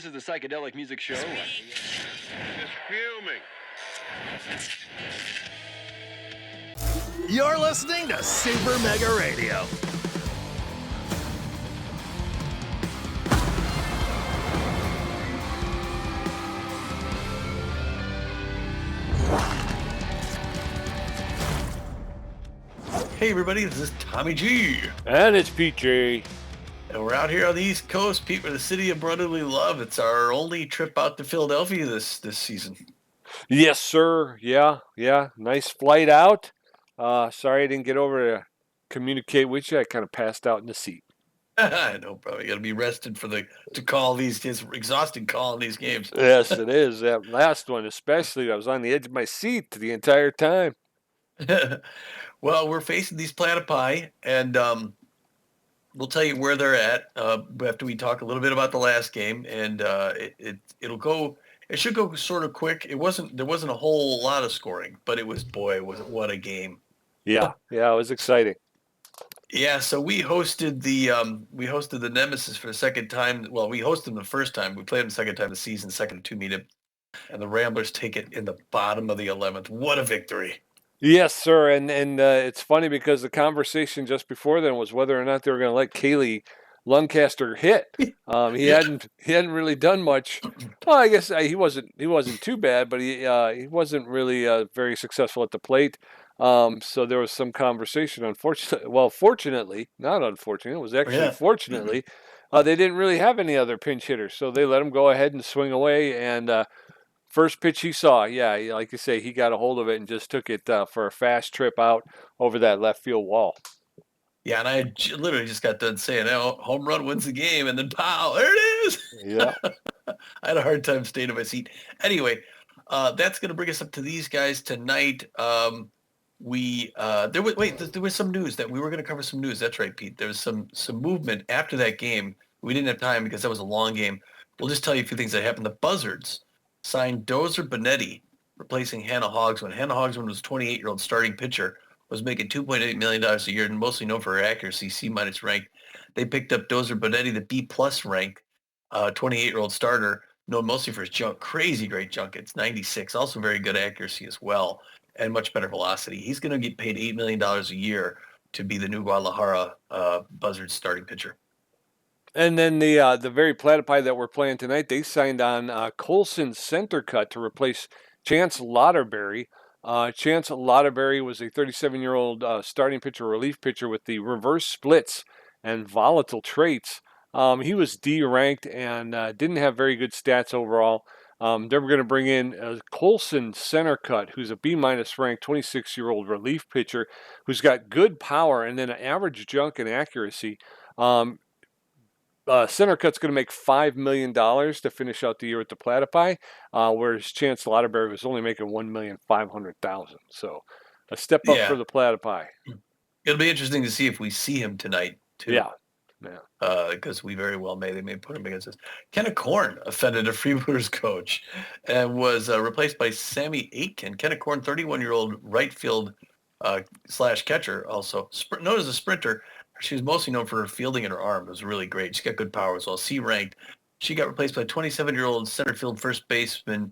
is the Psychedelic Music Show. Just fuming. You're listening to Super Mega Radio. Hey everybody, this is Tommy G. And it's PJ. And we're out here on the East Coast, Pete, with the city of brotherly love. It's our only trip out to Philadelphia this season. Yes, sir. Yeah. Nice flight out. Sorry I didn't get over to communicate with you. I kind of passed out in the seat. No problem. You got to be rested to call these. It's exhausting calling these games. Yes, it is. That last one, especially, I was on the edge of my seat the entire time. Well, we're facing these Platypi, and we'll tell you where they're at after we talk a little bit about the last game, and it'll go. It should go sort of quick. There wasn't a whole lot of scoring, but what a game. Yeah, it was exciting. Yeah, so we hosted the Nemesis for the second time. Well, we hosted them the first time. We played them the second time this season, second of two meetup, and the Ramblers take it in the bottom of the 11th. What a victory! Yes, sir, and it's funny because the conversation just before then was whether or not they were going to let Kaylee Lancaster hit. He hadn't really done much. Well, I guess he wasn't too bad, but he wasn't really very successful at the plate. So there was some conversation. Fortunately, not unfortunately, it was actually fortunately, they didn't really have any other pinch hitters, so they let him go ahead and swing away. And first pitch he saw, like you say, he got a hold of it and just took it for a fast trip out over that left field wall. Yeah, and I literally just got done saying, "Oh, home run wins the game," and then pow, there it is. Yeah, I had a hard time staying in my seat. Anyway, that's going to bring us up to these guys tonight. There was some news that we were going to cover some news. That's right, Pete. There was some movement after that game. We didn't have time because that was a long game. We'll just tell you a few things that happened. The Buzzards signed Dozer Benetti, replacing Hannah Hogsman. Hannah Hogsman was a 28-year-old starting pitcher, was making $2.8 million a year, and mostly known for her accuracy, C-minus rank. They picked up Dozer Benetti, the B-plus rank, 28-year-old starter, known mostly for his junk, crazy great junk. It's 96, also very good accuracy as well, and much better velocity. He's going to get paid $8 million a year to be the new Guadalajara Buzzards starting pitcher. And then the very Platypi that we're playing tonight, they signed on Colson center cut to replace Chance Lauderberry. Chance Lauderberry was a 37-year-old starting pitcher, relief pitcher with the reverse splits and volatile traits. He was D-ranked and didn't have very good stats overall. They were going to bring in Colson center cut, who's a B-minus ranked 26-year-old relief pitcher who's got good power and then an average junk and accuracy. Center Cut's going to make $5 million to finish out the year with the Platypi, whereas Chance Lauderberry was only making $1,500,000. So a step up for the Platypi. It'll be interesting to see if we see him tonight, too. Yeah. Because we very well may. They may put him against us. Kenneth Korn offended a Freebooters coach and was replaced by Sammy Aitken. Kenneth Korn, 31-year-old right field / catcher, also known as a sprinter. She was mostly known for her fielding and her arm. It was really great. She got good power as well. C-ranked. She got replaced by 27-year-old center field first baseman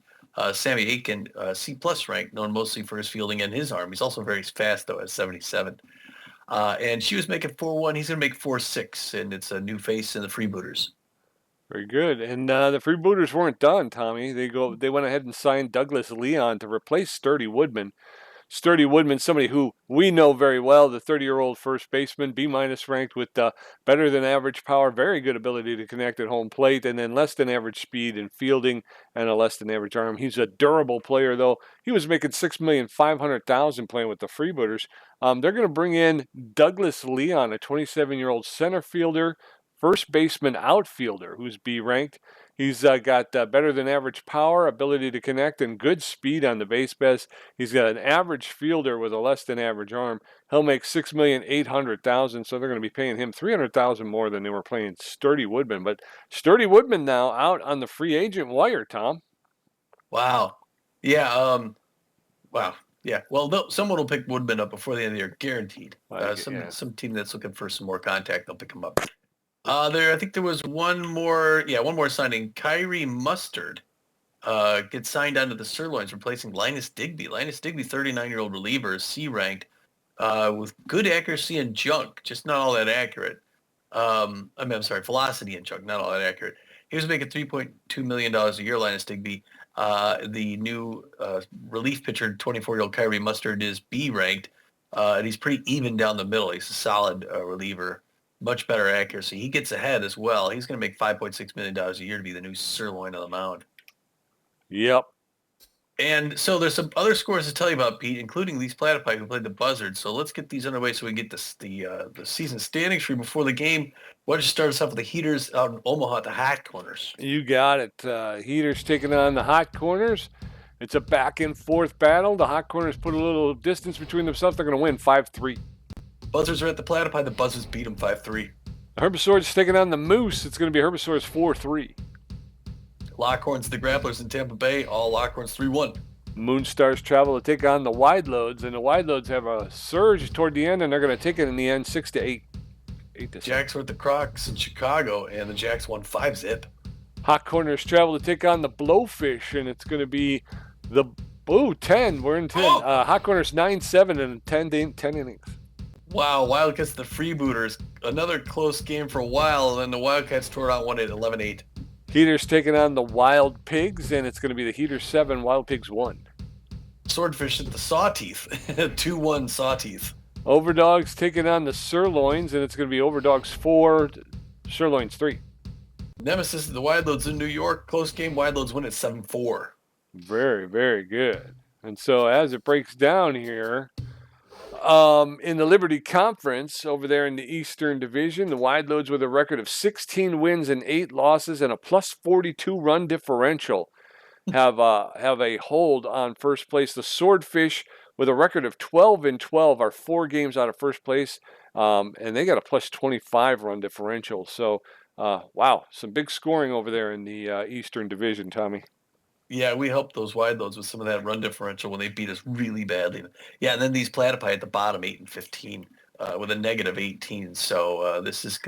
Sammy Aitken, C-plus ranked, known mostly for his fielding and his arm. He's also very fast, though, at 77. And she was making 4.1. He's going to make 4.6, and it's a new face in the Freebooters. Very good. And the Freebooters weren't done, Tommy. They went ahead and signed Douglas Leon to replace Sturdy Woodman. Sturdy Woodman, somebody who we know very well, the 30-year-old first baseman, B-minus ranked with better than average power, very good ability to connect at home plate, and then less than average speed in fielding and a less than average arm. He's a durable player, though. He was making $6,500,000 playing with the Freebooters. They're going to bring in Douglas Leon, a 27-year-old center fielder, first baseman outfielder who's B-ranked. He's got better than average power, ability to connect, and good speed on the base paths. He's got an average fielder with a less than average arm. He'll make $6,800,000, so they're going to be paying him $300,000 more than they were paying Sturdy Woodman. But Sturdy Woodman now out on the free agent wire, Tom. Wow. Yeah. Wow. Yeah. Well, someone will pick Woodman up before the end of the year, guaranteed. Some team that's looking for some more contact, they'll pick him up. I think there was one more signing. Kyrie Mustard gets signed onto the Sirloins, replacing Linus Digby. Linus Digby, 39-year-old reliever, C ranked, with good accuracy and junk, just not all that accurate. I'm sorry, velocity and junk, not all that accurate. He was making $3.2 million a year, Linus Digby. The new relief pitcher, 24-year-old Kyrie Mustard, is B ranked, and he's pretty even down the middle. He's a solid reliever, much better accuracy. He gets ahead as well. He's going to make $5.6 million a year to be the new sirloin on the mound. Yep. And so there's some other scores to tell you about, Pete, including these Platypi who played the Buzzards. So let's get these underway so we can get the season standings for you before the game. Why don't you start us off with the Heaters out in Omaha at the Hot Corners? You got it. Heaters taking on the Hot Corners. It's a back and forth battle. The Hot Corners put a little distance between themselves. They're going to win 5-3. Buzzards are at the Platypi. The Buzzards beat them 5-3. Herbisaurs taking on the Moose. It's going to be Herbisaurs 4-3. Lockhorns, the Grapplers in Tampa Bay. All Lockhorns 3-1. Moonstars travel to take on the Wide Loads, and the Wide Loads have a surge toward the end, and they're going to take it in the end 6-8. 8-6. Jacks were at the Crocs in Chicago, and the Jacks won 5-zip. Hot Corners travel to take on the Blowfish, and it's going to be the 10. We're in 10. Hot Corners 9-7 and 10 innings. Wow, Wildcats the Freebooters. Another close game for a while, and then the Wildcats tore it out 11-8. Heaters taking on the Wild Pigs, and it's going to be the Heaters 7, Wild Pigs 1. Swordfish at the Sawteeth. 2-1 Sawteeth. Overdogs taking on the Sirloins, and it's going to be Overdogs 4, Sirloins 3. Nemesis at the Wide Loads in New York. Close game. Wide Loads win at 7-4. Very, very good. And so as it breaks down here, in the Liberty Conference over there in the Eastern Division, the Wide Loads with a record of 16 wins and 8 losses and a plus 42 run differential have a hold on first place. The Swordfish with a record of 12-12 are 4 games out of first place, and they got a plus 25 run differential. So, wow, some big scoring over there in the Eastern Division, Tommy. Yeah, we helped those Wide Loads with some of that run differential when they beat us really badly. Yeah, and then these Platypi at the bottom, 8-15, with a negative 18. So this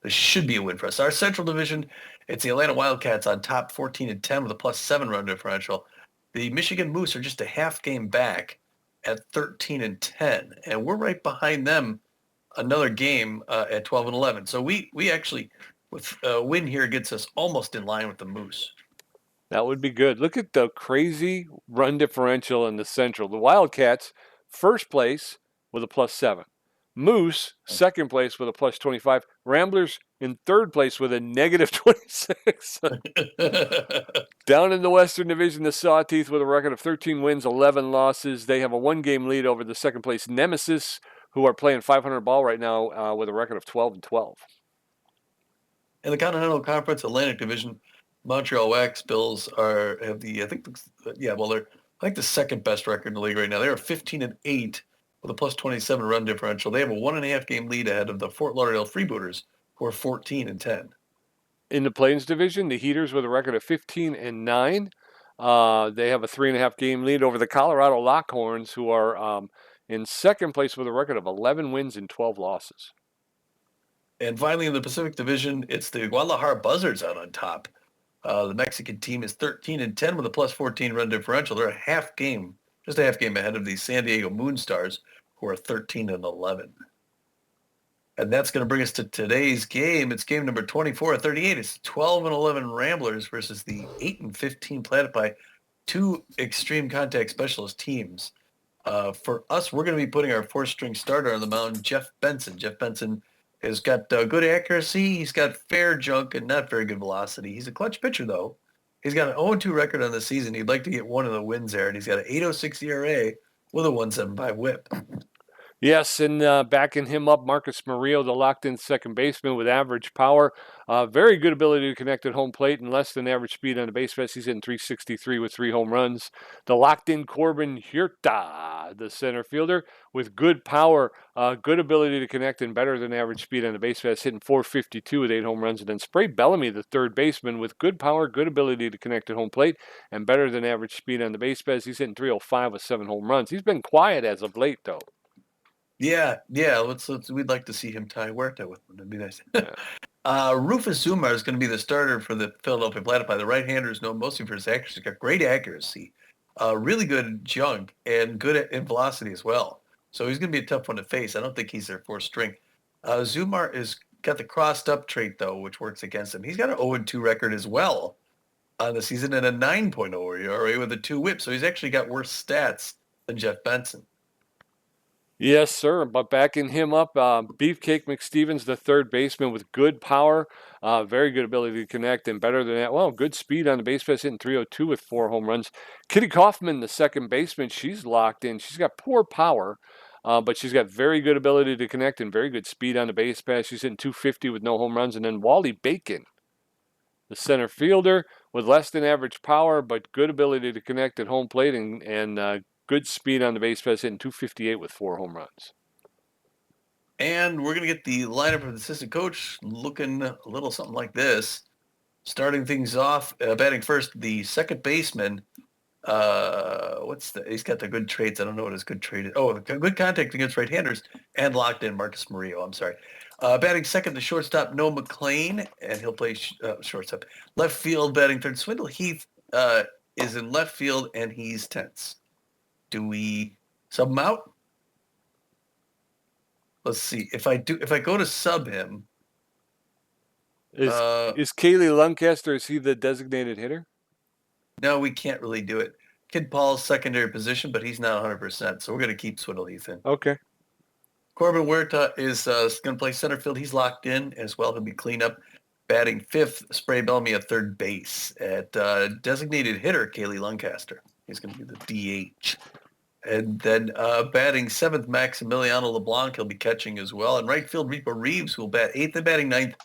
should be a win for us. Our Central Division, it's the Atlanta Wildcats on top, 14-10 with a plus 7 run differential. The Michigan Moose are just a half game back at 13-10, and we're right behind them, another game at 12-11. So we actually, with a win here, gets us almost in line with the Moose. That would be good. Look at the crazy run differential in the Central. The Wildcats, first place with a plus 7. Moose, second place with a plus 25. Ramblers in third place with a negative 26. Down in the Western Division, the Sawteeth with a record of 13 wins, 11 losses. They have a 1-game lead over the second place Nemesis, who are playing 500 ball right now with a record of 12-12. In the Continental Conference Atlantic Division, Montreal Wax Bills they're the second best record in the league right now. They're 15-8 with a plus 27 run differential. They have a 1.5 game lead ahead of the Fort Lauderdale Freebooters, who are 14-10. In the Plains Division, the Heaters with a record of 15-9. They have a 3.5 game lead over the Colorado Lockhorns, who are in second place with a record of 11 wins and 12 losses. And finally, in the Pacific Division, it's the Guadalajara Buzzards out on top. The Mexican team is 13-10 with a plus 14 run differential. They're just a half game ahead of the San Diego Moonstars, who are 13-11. And that's going to bring us to today's game. It's game number 24 at 38. It's 12-11 Ramblers versus the 8-15 Platypi, 2 extreme contact specialist teams. For us, we're going to be putting our 4th-string starter on the mound, Geoff Benson. Geoff Benson has got good accuracy. He's got fair junk and not very good velocity. He's a clutch pitcher, though. He's got an 0-2 record on the season. He'd like to get one of the wins there, and he's got an 8.06 ERA with a 1.75 whip. Yes, and backing him up, Marcus Murillo, the locked-in second baseman with average power. Very good ability to connect at home plate and less than average speed on the base pass. He's hitting .363 with 3 home runs. The locked-in Corbin Huerta, the center fielder, with good power, good ability to connect and better than average speed on the base pass, hitting .452 with 8 home runs. And then Spray Bellamy, the third baseman, with good power, good ability to connect at home plate, and better than average speed on the base pass. He's hitting .305 with 7 home runs. He's been quiet as of late, though. Yeah. We'd like to see him tie Huerta with him. That'd be nice. Yeah. Rufus Zumar is going to be the starter for the Philadelphia Platypi. The right-hander is known mostly for his accuracy. He's got great accuracy, really good junk, and good in velocity as well. So he's going to be a tough one to face. I don't think he's their fourth string. Zumar is got the crossed-up trait, though, which works against him. He's got an 0-2 record as well on the season and a 9.0 ERA with a 2 whip. So he's actually got worse stats than Geoff Benson. Yes, sir. But backing him up, Beefcake McStevens, the third baseman with good power, very good ability to connect, and better than that, well, good speed on the base pass, hitting 302 with 4 home runs. Kitty Kaufman, the second baseman, she's locked in. She's got poor power, but she's got very good ability to connect and very good speed on the base pass. She's hitting 250 with no home runs. And then Wally Bacon, the center fielder, with less than average power, but good ability to connect at home plate and good speed on the base pass, hitting 258 with 4 home runs. And we're going to get the lineup of the assistant coach looking a little something like this. Starting things off, batting first, the second baseman. He's got the good traits. I don't know what his good trait is. Oh, good contact against right-handers and locked in Marcus Murillo. I'm sorry. Batting second, the shortstop, Noah McLean, and he'll play shortstop. Left field, batting third, Swindle Heath is in left field, and he's tense. Do we sub him out? Let's see. If I go to sub him, Is Kaylee Lancaster, is he the designated hitter? no, we can't really do it. Kid Paul's secondary position, but he's not 100%, so we're going to keep Swindle Heath in. Okay. Corbin Huerta is going to play center field. He's locked in as well. He'll be cleanup. Batting fifth, Spray Bellamy at third base. At designated hitter, Kaylee Lancaster. He's going to be the DH. And then batting seventh, Maximiliano LeBlanc. He'll be catching as well. And right field, Repo Reeves will bat eighth. And batting ninth,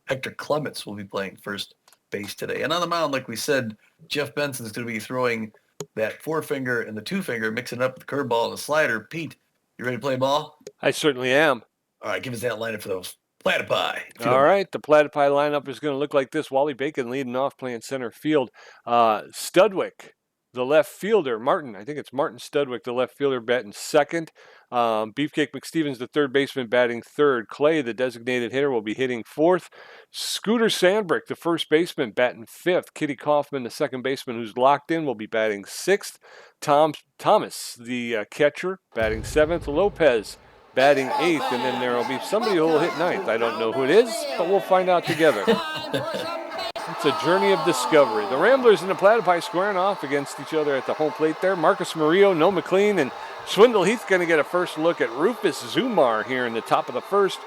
Hector Clements will be playing first base today. And on the mound, like we said, Geoff Benson is going to be throwing that forefinger and the two-finger, mixing it up with the curveball and the slider. Pete, you ready to play ball? I certainly am. All right, give us that lineup for those Platypi. All right, the Platypi lineup is going to look like this. Wally Bacon leading off, playing center field. Studwick, the left fielder. I think it's Martin Studwick, the left fielder, batting second. Beefcake McStevens, the third baseman, batting third. Clay, the designated hitter, will be hitting fourth. Scooter Sandbrick, the first baseman, batting fifth. Kitty Kaufman, the second baseman, who's locked in, will be batting sixth. Thomas, the catcher, batting seventh. Lopez, batting eighth, and then there will be somebody who will hit ninth. I don't know who it is, but we'll find out together. It's a journey of discovery. The Ramblers and the Platypi squaring off against each other at the home plate there. Marcus Murillo, Noah McLean, and Swindle Heath going to get a first look at Rufus Zumar here in the top of the first.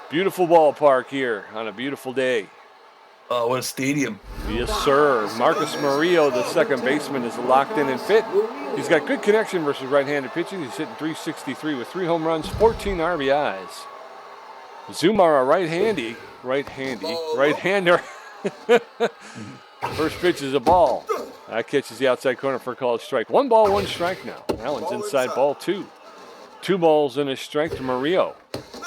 Beautiful ballpark here on a beautiful day. Oh, what a stadium. Yes, sir. Marcus Murillo, the second baseman, is locked in and fit. He's got good connection versus right-handed pitching. He's hitting 363 with 3 home runs, 14 RBIs. Zumar, a right-hander. First pitch is a ball. That catches the outside corner for a called strike. 1 ball, 1 strike now. That one's inside ball 2. 2 balls and a strike to Murillo.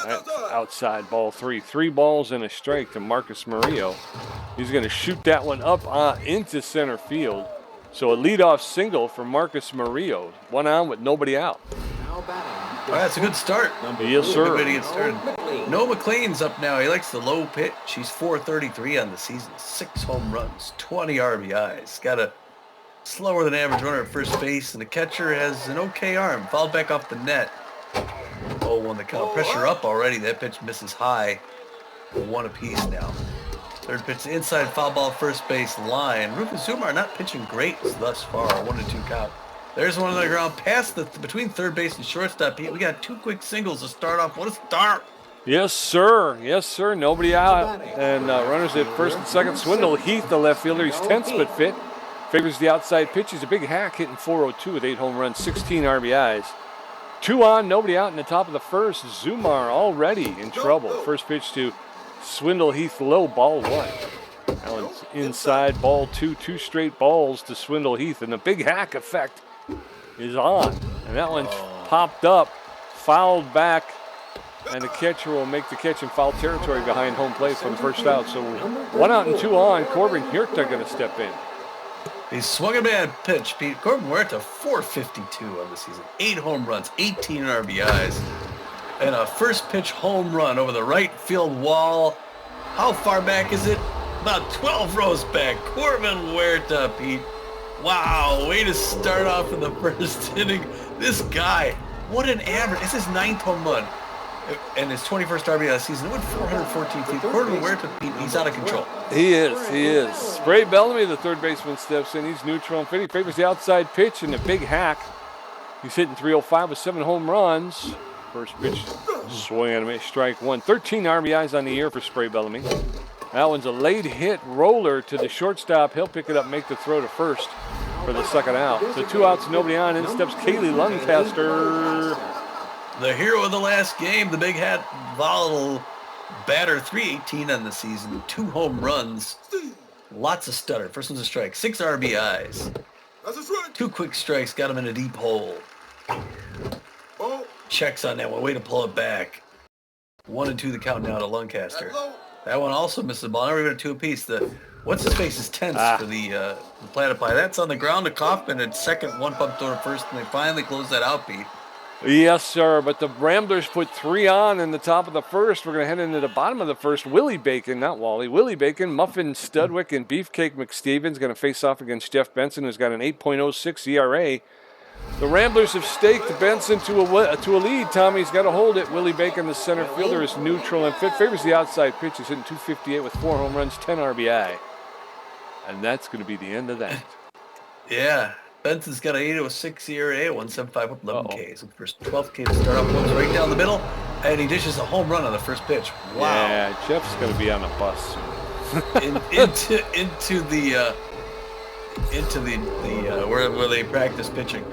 That's outside ball 3. 3 balls and a strike to Marcus Murillo. He's going to shoot that one up into center field. So a leadoff single for Marcus Murillo. 1 on with nobody out. All right, that's a good start. Yes, sir. Good way to get started. Noah McLean's up now. He likes the low pitch. He's 433 on the season. 6 home runs, 20 RBIs. Got a slower than average runner at first base, and the catcher has an okay arm. Fouled back off the net. 0-1 the count. Pressure up already. That pitch misses high. 1 apiece now. Third pitch inside, foul ball, first base line. Rufus Zumar not pitching great thus far. 1-2 count. There's one on the ground past between third base and shortstop. Pete, we got 2 quick singles to start off. What a start! Yes, sir. Yes, sir. Nobody out. And runners at first and second. Swindle Heath, the left fielder. He's tense but fit. Favors the outside pitch. He's a big hack, hitting 402 with 8 home runs, 16 RBIs. 2 on, nobody out in the top of the first. Zumar already in trouble. First pitch to Swindle Heath, low, ball 1. That one's inside, ball 2. 2 straight balls to Swindle Heath, and the big hack effect is on. And that one's popped up, fouled back, and the catcher will make the catch in foul territory behind home plate from first out. So 1 out and 2 on. Corbin Huerta going to step in. He swung a bad pitch, Pete. Corbin Huerta, 452 on the season. 8 home runs, 18 RBIs, and a first pitch home run over the right field wall. How far back is it? About 12 rows back. Corbin Huerta, Pete. Wow, way to start off in the first inning. This guy, what an average. It's his 9th home run and his 21st RBI of the season. It went 414 feet. Corbin Huerta, Pete, he's out of control. He is. Spray Bellamy, the third baseman, steps in. He's neutral and fit. He favors the outside pitch and a big hack. He's hitting 305 with 7 home runs. First pitch, swing and a miss, strike one. 13 RBIs on the year for Spray Bellamy. That one's a late hit roller to the shortstop. He'll pick it up, make the throw to first for the second out. So 2 outs, nobody on. In steps Kaylee Lancaster. The hero of the last game, the big hat, volatile batter, 318 on the season, 2 home runs, lots of stutter. First one's a strike, 6 RBIs, 2 quick strikes, got him in a deep hole. Checks on that one, way to pull it back. 1 and 2 the count now to Lancaster. That one also misses the ball. Now we're even at 2 apiece. What's his face is tense for the Platypi. That's on the ground to Kaufman at second, 1 pump throw to first, and they finally close that out, Pete. Yes, sir, but the Ramblers put 3 on in the top of the first. We're going to head into the bottom of the first. Willie Bacon, not Wally, Willie Bacon, Muffin Studwick, and Beefcake McStevens going to face off against Geoff Benson, who's got an 8.06 ERA. The Ramblers have staked Benson to a lead. Tommy's got to hold it. Willie Bacon, the center fielder, is neutral and fit. Favors the outside pitch. He's hitting 258 with 4 home runs, 10 RBI. And that's going to be the end of that. Yeah. Benson's got an 8.06 ERA, 1.75 with 11 Ks. First 12th K to start off, goes right down the middle, and he dishes a home run on the first pitch. Wow! Yeah, Jeff's going to be on a bus into the where they practice pitching,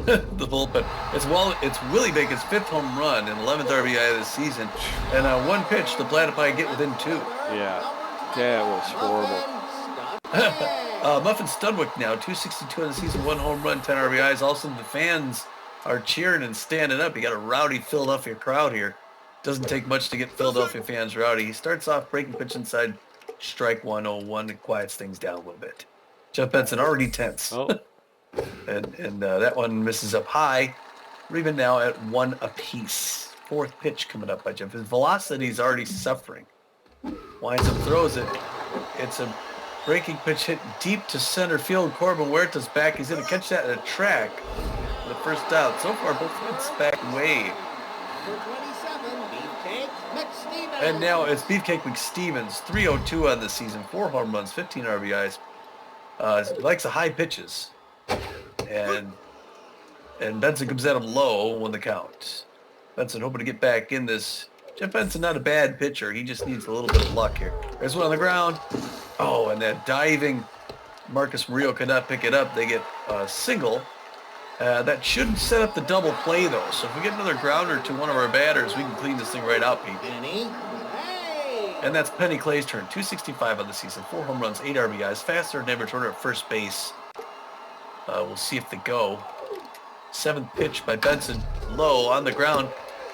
the bullpen. It's Willie Bacon's 5th home run and 11th RBI of the season, and 1 pitch the Platypi get within 2. Yeah, that was horrible. Muffin Studwick now, 262 in the season, 1 home run, 10 RBIs. Also, the fans are cheering and standing up. You got a rowdy Philadelphia crowd here. Doesn't take much to get Philadelphia fans rowdy. He starts off breaking pitch inside, strike 101, and quiets things down a little bit. Geoff Benson already tense. and that one misses up high. We're even now at 1 apiece. 4th pitch coming up by Geoff. His velocity is already suffering. Winds up, throws it. It's a breaking pitch hit deep to center field. Corbin Huerta's back. He's going to catch that in a track for the first out. So far, both hits back way. And now it's Beefcake McStevens, 302 on the season, 4 home runs, 15 RBIs. Likes the high pitches. And Benson comes at him low, 1 the count. Benson hoping to get back in this. Geoff Benson not a bad pitcher. He just needs a little bit of luck here. There's one on the ground. Oh, and that diving Marcus Murillo cannot pick it up. They get a single. That shouldn't set up the double play, though. So if we get another grounder to one of our batters, we can clean this thing right out, Pete. And that's Penny Clay's turn. 265 on the season. 4 home runs, 8 RBIs. Faster than ever turner at first base. We'll see if they go. 7th pitch by Benson. Low on the ground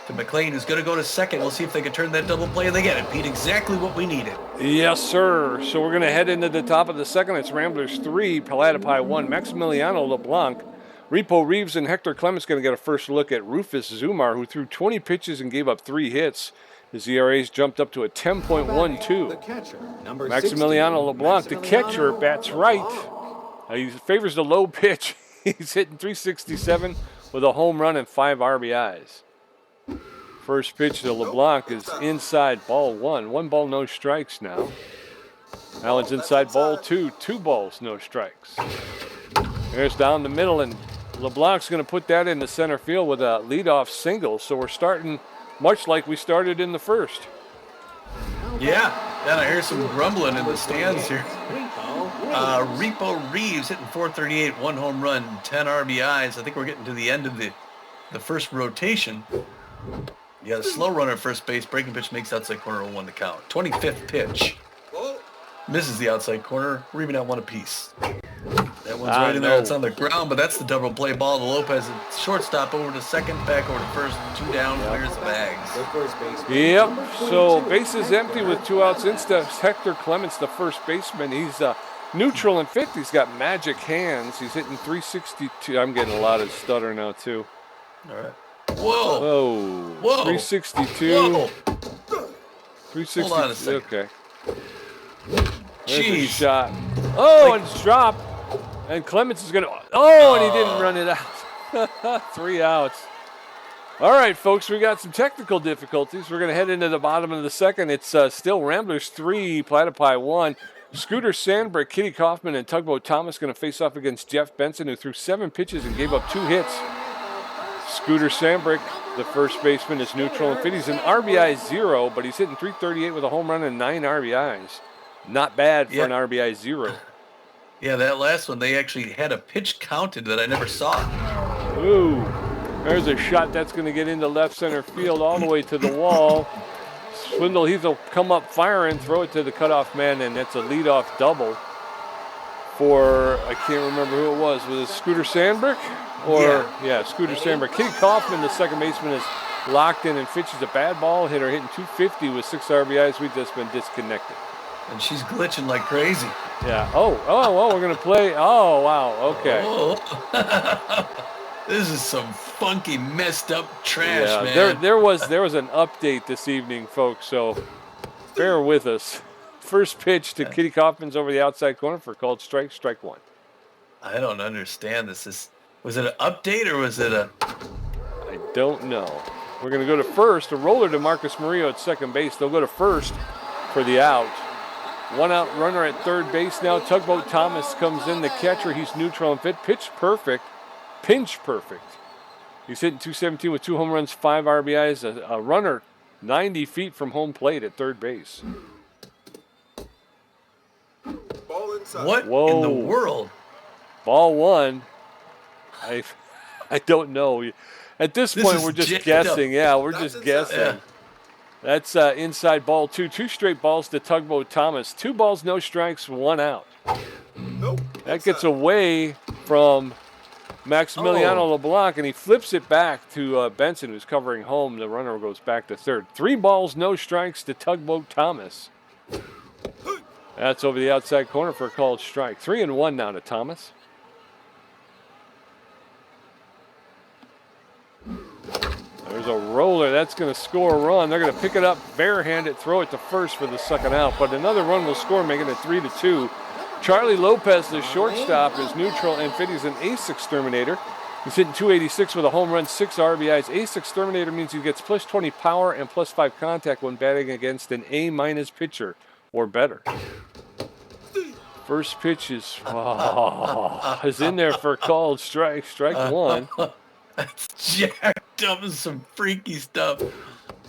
to McLean, who's going to go to second. We'll see if they can turn that double play, and they get it, Pete. Exactly what we needed. Yes, sir. So we're going to head into the top of the second. It's Ramblers 3, Platypi 1. Maximiliano LeBlanc, Repo Reeves, and Hector Clements going to get a first look at Rufus Zumar, who threw 20 pitches and gave up 3 hits. His ERA's jumped up to a 10.12. Maximiliano LeBlanc, the catcher, bats right. He favors the low pitch. He's hitting 367 with a home run and 5 RBIs. First pitch to LeBlanc is inside, ball 1. 1 ball, no strikes now. That one's inside, ball 2. 2 balls, no strikes. There's down the middle, and LeBlanc's going to put that into center field with a leadoff single. So we're starting much like we started in the first. Yeah, and I hear some grumbling in the stands here. Repo Reeves hitting 438, 1 home run, 10 RBIs. I think we're getting to the end of the first rotation. Yeah, the slow runner at first base. Breaking pitch makes outside corner 1 to count. 25th pitch. Misses the outside corner. We're even at 1 apiece. That one's right in there. It's on the ground, but that's the double play ball to Lopez. It's shortstop over to second, back over to first. 2 down, clears the bags. Yep. So bases empty with 2 outs. In steps Hector Clements, the first baseman. He's Neutral and fit. He's got magic hands. He's hitting 362. I'm getting a lot of stutter now, too. All right. Whoa. Whoa. Whoa. 362. Whoa. 362. Hold on a second. Okay. There's a Jeez. shot. Oh, and it's dropped. And Clemens is going to... Oh, and he didn't run it out. 3 outs. All right, folks, we got some technical difficulties. We're going to head into the bottom of the second. It's still Ramblers 3, Platypi 1. Scooter Sandberg, Kitty Kaufman, and Tugboat Thomas going to face off against Geoff Benson, who threw 7 pitches and gave up 2 hits. Scooter Sandberg, the first baseman, is neutral and fit. He's an RBI 0, but he's hitting 338 with a home run and 9 RBIs. Not bad for an RBI 0. Yeah, that last one, they actually had a pitch counted that I never saw. Ooh, there's a shot that's going to get into left center field all the way to the wall. Swindle Heath will come up firing, throw it to the cutoff man, and that's a leadoff double for, I can't remember who it was. Was it Scooter Sandberg? Yeah, Scooter Sandberg. Kitty Kaufman, the second baseman, is locked in, and Fitch is a bad ball hitter, hitting 250 with 6 RBIs. We've just been disconnected. And she's glitching like crazy. Yeah. Oh, we're going to play. Oh, wow. Okay. Oh. This is some funky, messed up trash, man. There was an update this evening, folks, so bear with us. First pitch to Kitty Kaufman's over the outside corner for called strike 1. I don't understand this. Was it an update or was it a... I don't know. We're going to go to first. A roller to Marcus Murillo at second base. They'll go to first for the out. 1 out runner at third base now. Tugboat Thomas comes in, the catcher. He's neutral and fit. Pitch perfect. Pinch perfect. He's hitting 217 with 2 home runs, 5 RBIs. A runner 90 feet from home plate at third base. What in the world? Ball 1. I don't know. At this point, we're just guessing. Yeah, we're just guessing. Yeah. That's inside ball 2. 2 straight balls to Tugboat Thomas. 2 balls, no strikes, 1 out. Nope. That gets away from Maximiliano LeBlanc, and he flips it back to Benson, who's covering home. The runner goes back to third. 3 balls, no strikes to Tugboat Thomas. That's over the outside corner for a called strike. 3-1 now to Thomas. There's a roller. That's going to score a run. They're going to pick it up barehanded, throw it to first for the second out. But another run will score, making it 3-2. Charlie Lopez, the shortstop, is neutral and fit. He's an ace exterminator. He's hitting 286 with a home run, 6 RBIs. Ace exterminator means he gets plus 20 power and plus 5 contact when batting against an A- pitcher or better. First pitch is in there for a called strike. Strike 1. That's jacked up and some freaky stuff.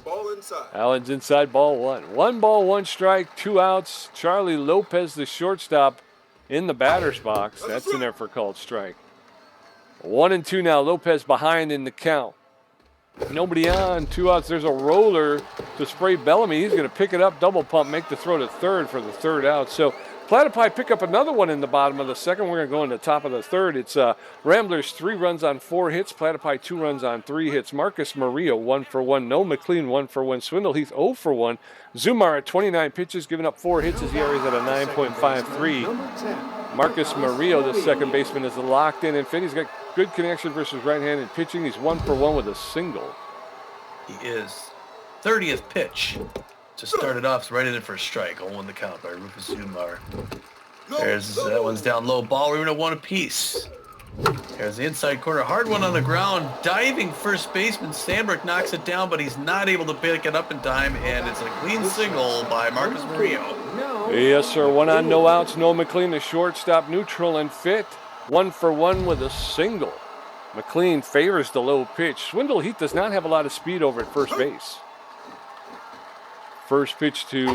Ball inside. Allen's inside, ball 1. 1 ball, 1 strike, 2 outs. Charlie Lopez, the shortstop, in the batter's box. That's in there for a called strike. 1-2 now. Lopez behind in the count. Nobody on. 2 outs. There's a roller to Spray Bellamy. He's going to pick it up, double pump, make the throw to third for the third out. So Platypi pick up another one in the bottom of the second. We're going to go in the top of the third. It's Ramblers 3 runs on 4 hits. Platypi 2 runs on 3 hits. Marcus Murillo 1 for 1. Noah McLean 1 for 1. Swindle Heath 0 for 1. Zumar at 29 pitches, giving up 4 hits. His ERA is at a 9.53. Marcus Murillo, the second baseman, is locked in and fit. He's got good connection versus right-handed pitching. He's 1 for 1 with a single. He is. 30th pitch. To start it off, right in it for a strike. 0-1 the count by Rufus Zumar. There's that one's down low. Ball. We're going to 1 apiece. There's the inside corner. Hard one on the ground. Diving first baseman Sandberg knocks it down, but he's not able to pick it up in time, and it's a clean single by Marcus Murillo. Yes, sir. 1 on, no outs. Noah McLean, the shortstop, neutral and fit. 1 for 1 with a single. McLean favors the low pitch. Swindle Heath does not have a lot of speed over at first base. First pitch to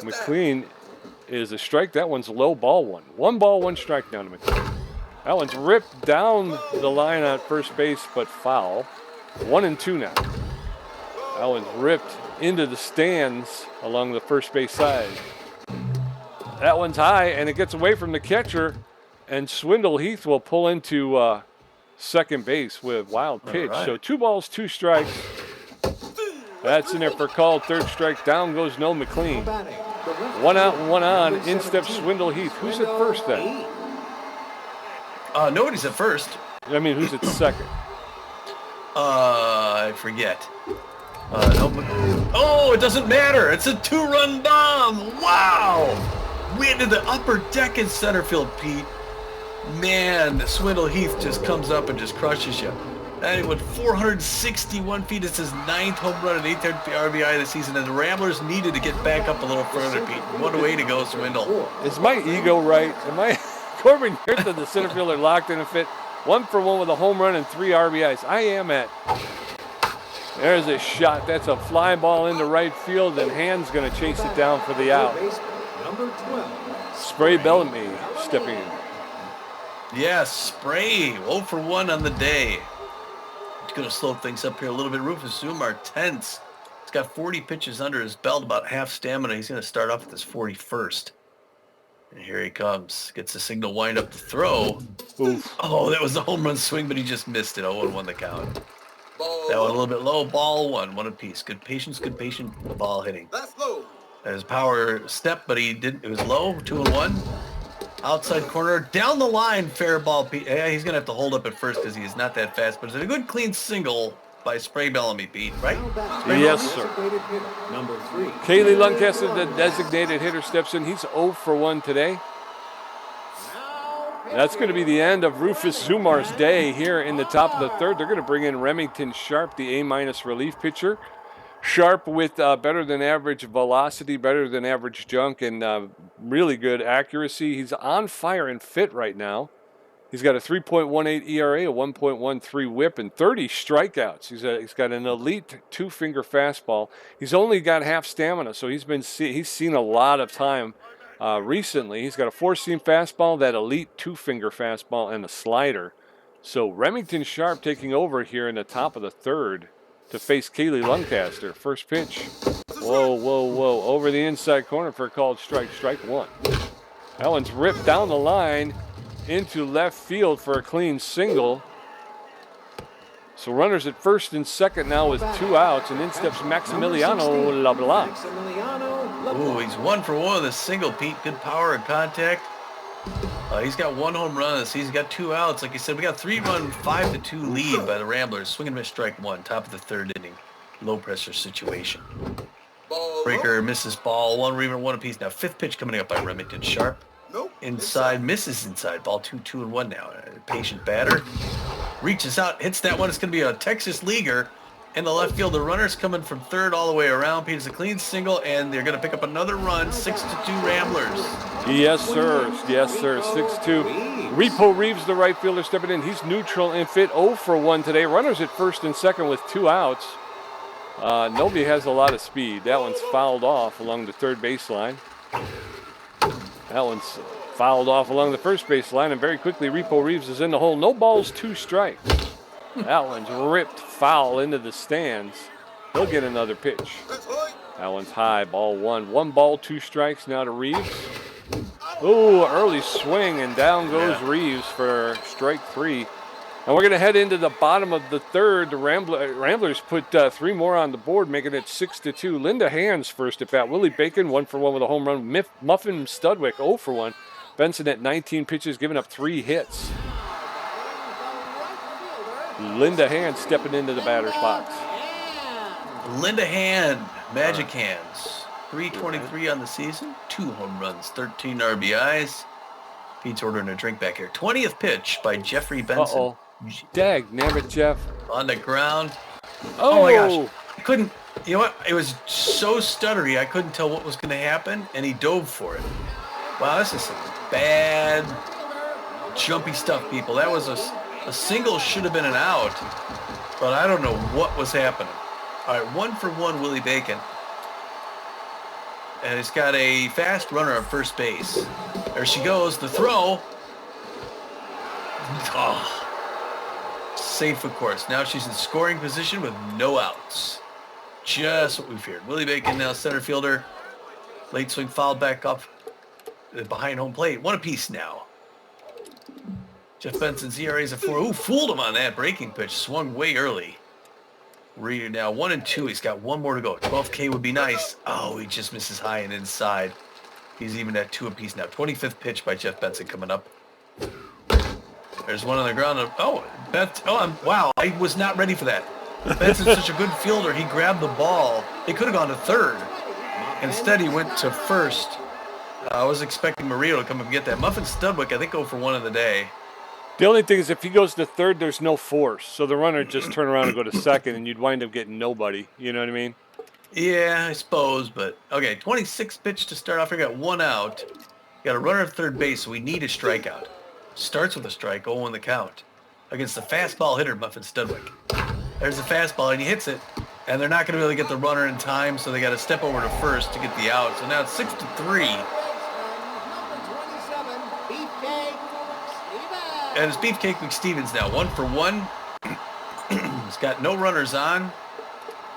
McLean is a strike. That one's low, ball 1. 1 ball, 1 strike down to McLean. That one's ripped down the line at first base, but foul. 1-2 now. That one's ripped into the stands along the first base side. That one's high, and it gets away from the catcher, and Swindle Heath will pull into second base with wild pitch. Right. So 2 balls, 2 strikes. That's in there for a call. Third strike. Down goes Noah McLean. 1 out and 1 on. In steps Swindle Heath. Who's at first then? Nobody's at first. I mean, who's at second? I forget. Oh, it doesn't matter. It's a 2-run bomb. Wow. We into the upper deck in center field, Pete. Man, Swindle Heath just comes up and just crushes you. And with 461 feet, it's his 9th home run and 8th RBI of the season. And the Ramblers needed to get back up a little further, Pete. What a way to go, Swindle. Is my ego right? Am I Corbin Yurtha, the center fielder, locked in a fit? 1 for 1 with a home run and 3 RBIs. I am at. There's a shot. That's a fly ball into right field, and Hand's going to chase it down for the out. Spray Bellamy stepping in. Yeah, Spray. 0 for 1 on the day. It's going to slow things up here a little bit. Rufus Zumar, tense. He's got 40 pitches under his belt, about half stamina. He's going to start off with his 41st. And here he comes. Gets the signal wind up to throw. Oof. Oh, that was a home run swing, but he just missed it. 0-1 the count. That one a little bit low. Ball one apiece. Good patience, the ball hitting. That's low. His power step, but he didn't. It was low. 2-1. Outside corner. Down the line. Fair ball. Pete. Yeah, he's going to have to hold up at first because he is not that fast. But it's a good clean single by Spray Bellamy, Pete, right? Yes, sir. Kaylee Lancaster, the designated hitter, steps in. He's 0 for 1 today. That's going to be the end of Rufus Zumar's day here in the top of the third. They're going to bring in Remington Sharp, the A- relief pitcher. Sharp with better than average velocity, better than average junk, and really good accuracy. He's on fire and fit right now. He's got a 3.18 ERA, a 1.13 whip, and 30 strikeouts. He's got an elite 2-finger fastball. He's only got half stamina, so he's seen a lot of time recently. He's got a 4-seam fastball, that elite 2-finger fastball, and a slider. So Remington Sharp taking over here in the top of the third to face Kaylee Lancaster. First pitch. Whoa, whoa, whoa. Over the inside corner for a called strike. Strike one. That one's ripped down the line into left field for a clean single. So runners at first and second now with 2 outs, and in steps Maximiliano LeBlanc. Ooh, he's 1 for 1 with a single, Pete. Good power and contact. He's got 1 home run this season. He's got 2 outs. Like you said, we got 3-run, 5-2 lead by the Ramblers. Swing and miss, strike 1, top of the third inning. Low pressure situation. Breaker misses ball, 1 reliever, 1 apiece. Now 5th pitch coming up by Remington Sharp. Nope. Inside, misses inside. Ball 2-1 now. Patient batter. Reaches out, hits that one. It's going to be a Texas leaguer in the left field. The runner's coming from third all the way around. Peter's a clean single, and they're going to pick up another run. 6-2 Ramblers. Yes, sir. Yes, sir. 6-2. Repo Reeves, the right fielder, stepping in. He's neutral and fit. 0 for 1 today. Runners at first and second with 2 outs. Nobody has a lot of speed. That one's fouled off along the third baseline. That one's fouled off along the first baseline, and very quickly Repo Reeves is in the hole. No balls, 2 strikes. That one's ripped foul into the stands. He'll get another pitch. That one's high, ball 1. 1 ball, 2 strikes now to Reeves. Ooh, early swing, and down goes Reeves for strike 3. And we're going to head into the bottom of the third. The Ramblers put 3 more on the board, making it 6-2. Linda Hands first at bat. Willie Bacon, 1 for 1 with a home run. Muffin Studwick, 0 for 1. Benson at 19 pitches, giving up 3 hits. Linda Hand stepping into the batter's box. Linda Hand, Magic Hands. 323 on the season, 2 home runs, 13 RBIs. Pete's ordering a drink back here. 20th pitch by Jeffrey Benson. Uh-oh. Dag, nabbit, Jeff. On the ground. Oh My gosh. I couldn't, you know what? It was so stuttery, I couldn't tell what was going to happen, and he dove for it. Wow, this is some bad, jumpy stuff, people. That was a single, should have been an out, but I don't know what was happening. All right, 1 for 1, Willie Bacon. And he's got a fast runner at first base. There she goes, the throw. Oh. Safe, of course. Now she's in scoring position with no outs. Just what we feared. Willie Bacon now center fielder. Late swing fouled back up behind home plate. 1 apiece now. Geoff Benson's ERA is a 4. Ooh, fooled him on that breaking pitch. Swung way early. Murillo now 1 and 2. He's got one more to go. 12K would be nice. Oh, he just misses high and inside. He's even at 2 apiece now. 25th pitch by Geoff Benson coming up. There's one on the ground. Wow, I was not ready for that. Benson's such a good fielder. He grabbed the ball. He could have gone to third. Instead, he went to first. I was expecting Murillo to come up and get that. Muffin Studwick, I think, 0 for 1 of the day. The only thing is if he goes to third, there's no force. So the runner just turn around and go to second, and you'd wind up getting nobody. You know what I mean? Yeah, I suppose, but okay, 26th pitch to start off. We got 1 out. Got a runner at third base, so we need a strikeout. Starts with a strike, 0 on the count. Against the fastball hitter, Muffin Studwick. There's the fastball, and he hits it, and they're not going to really get the runner in time, so they got to step over to first to get the out. So now it's 6-3. And it's Beefcake McStevens now, 1 for 1. He's got no runners on,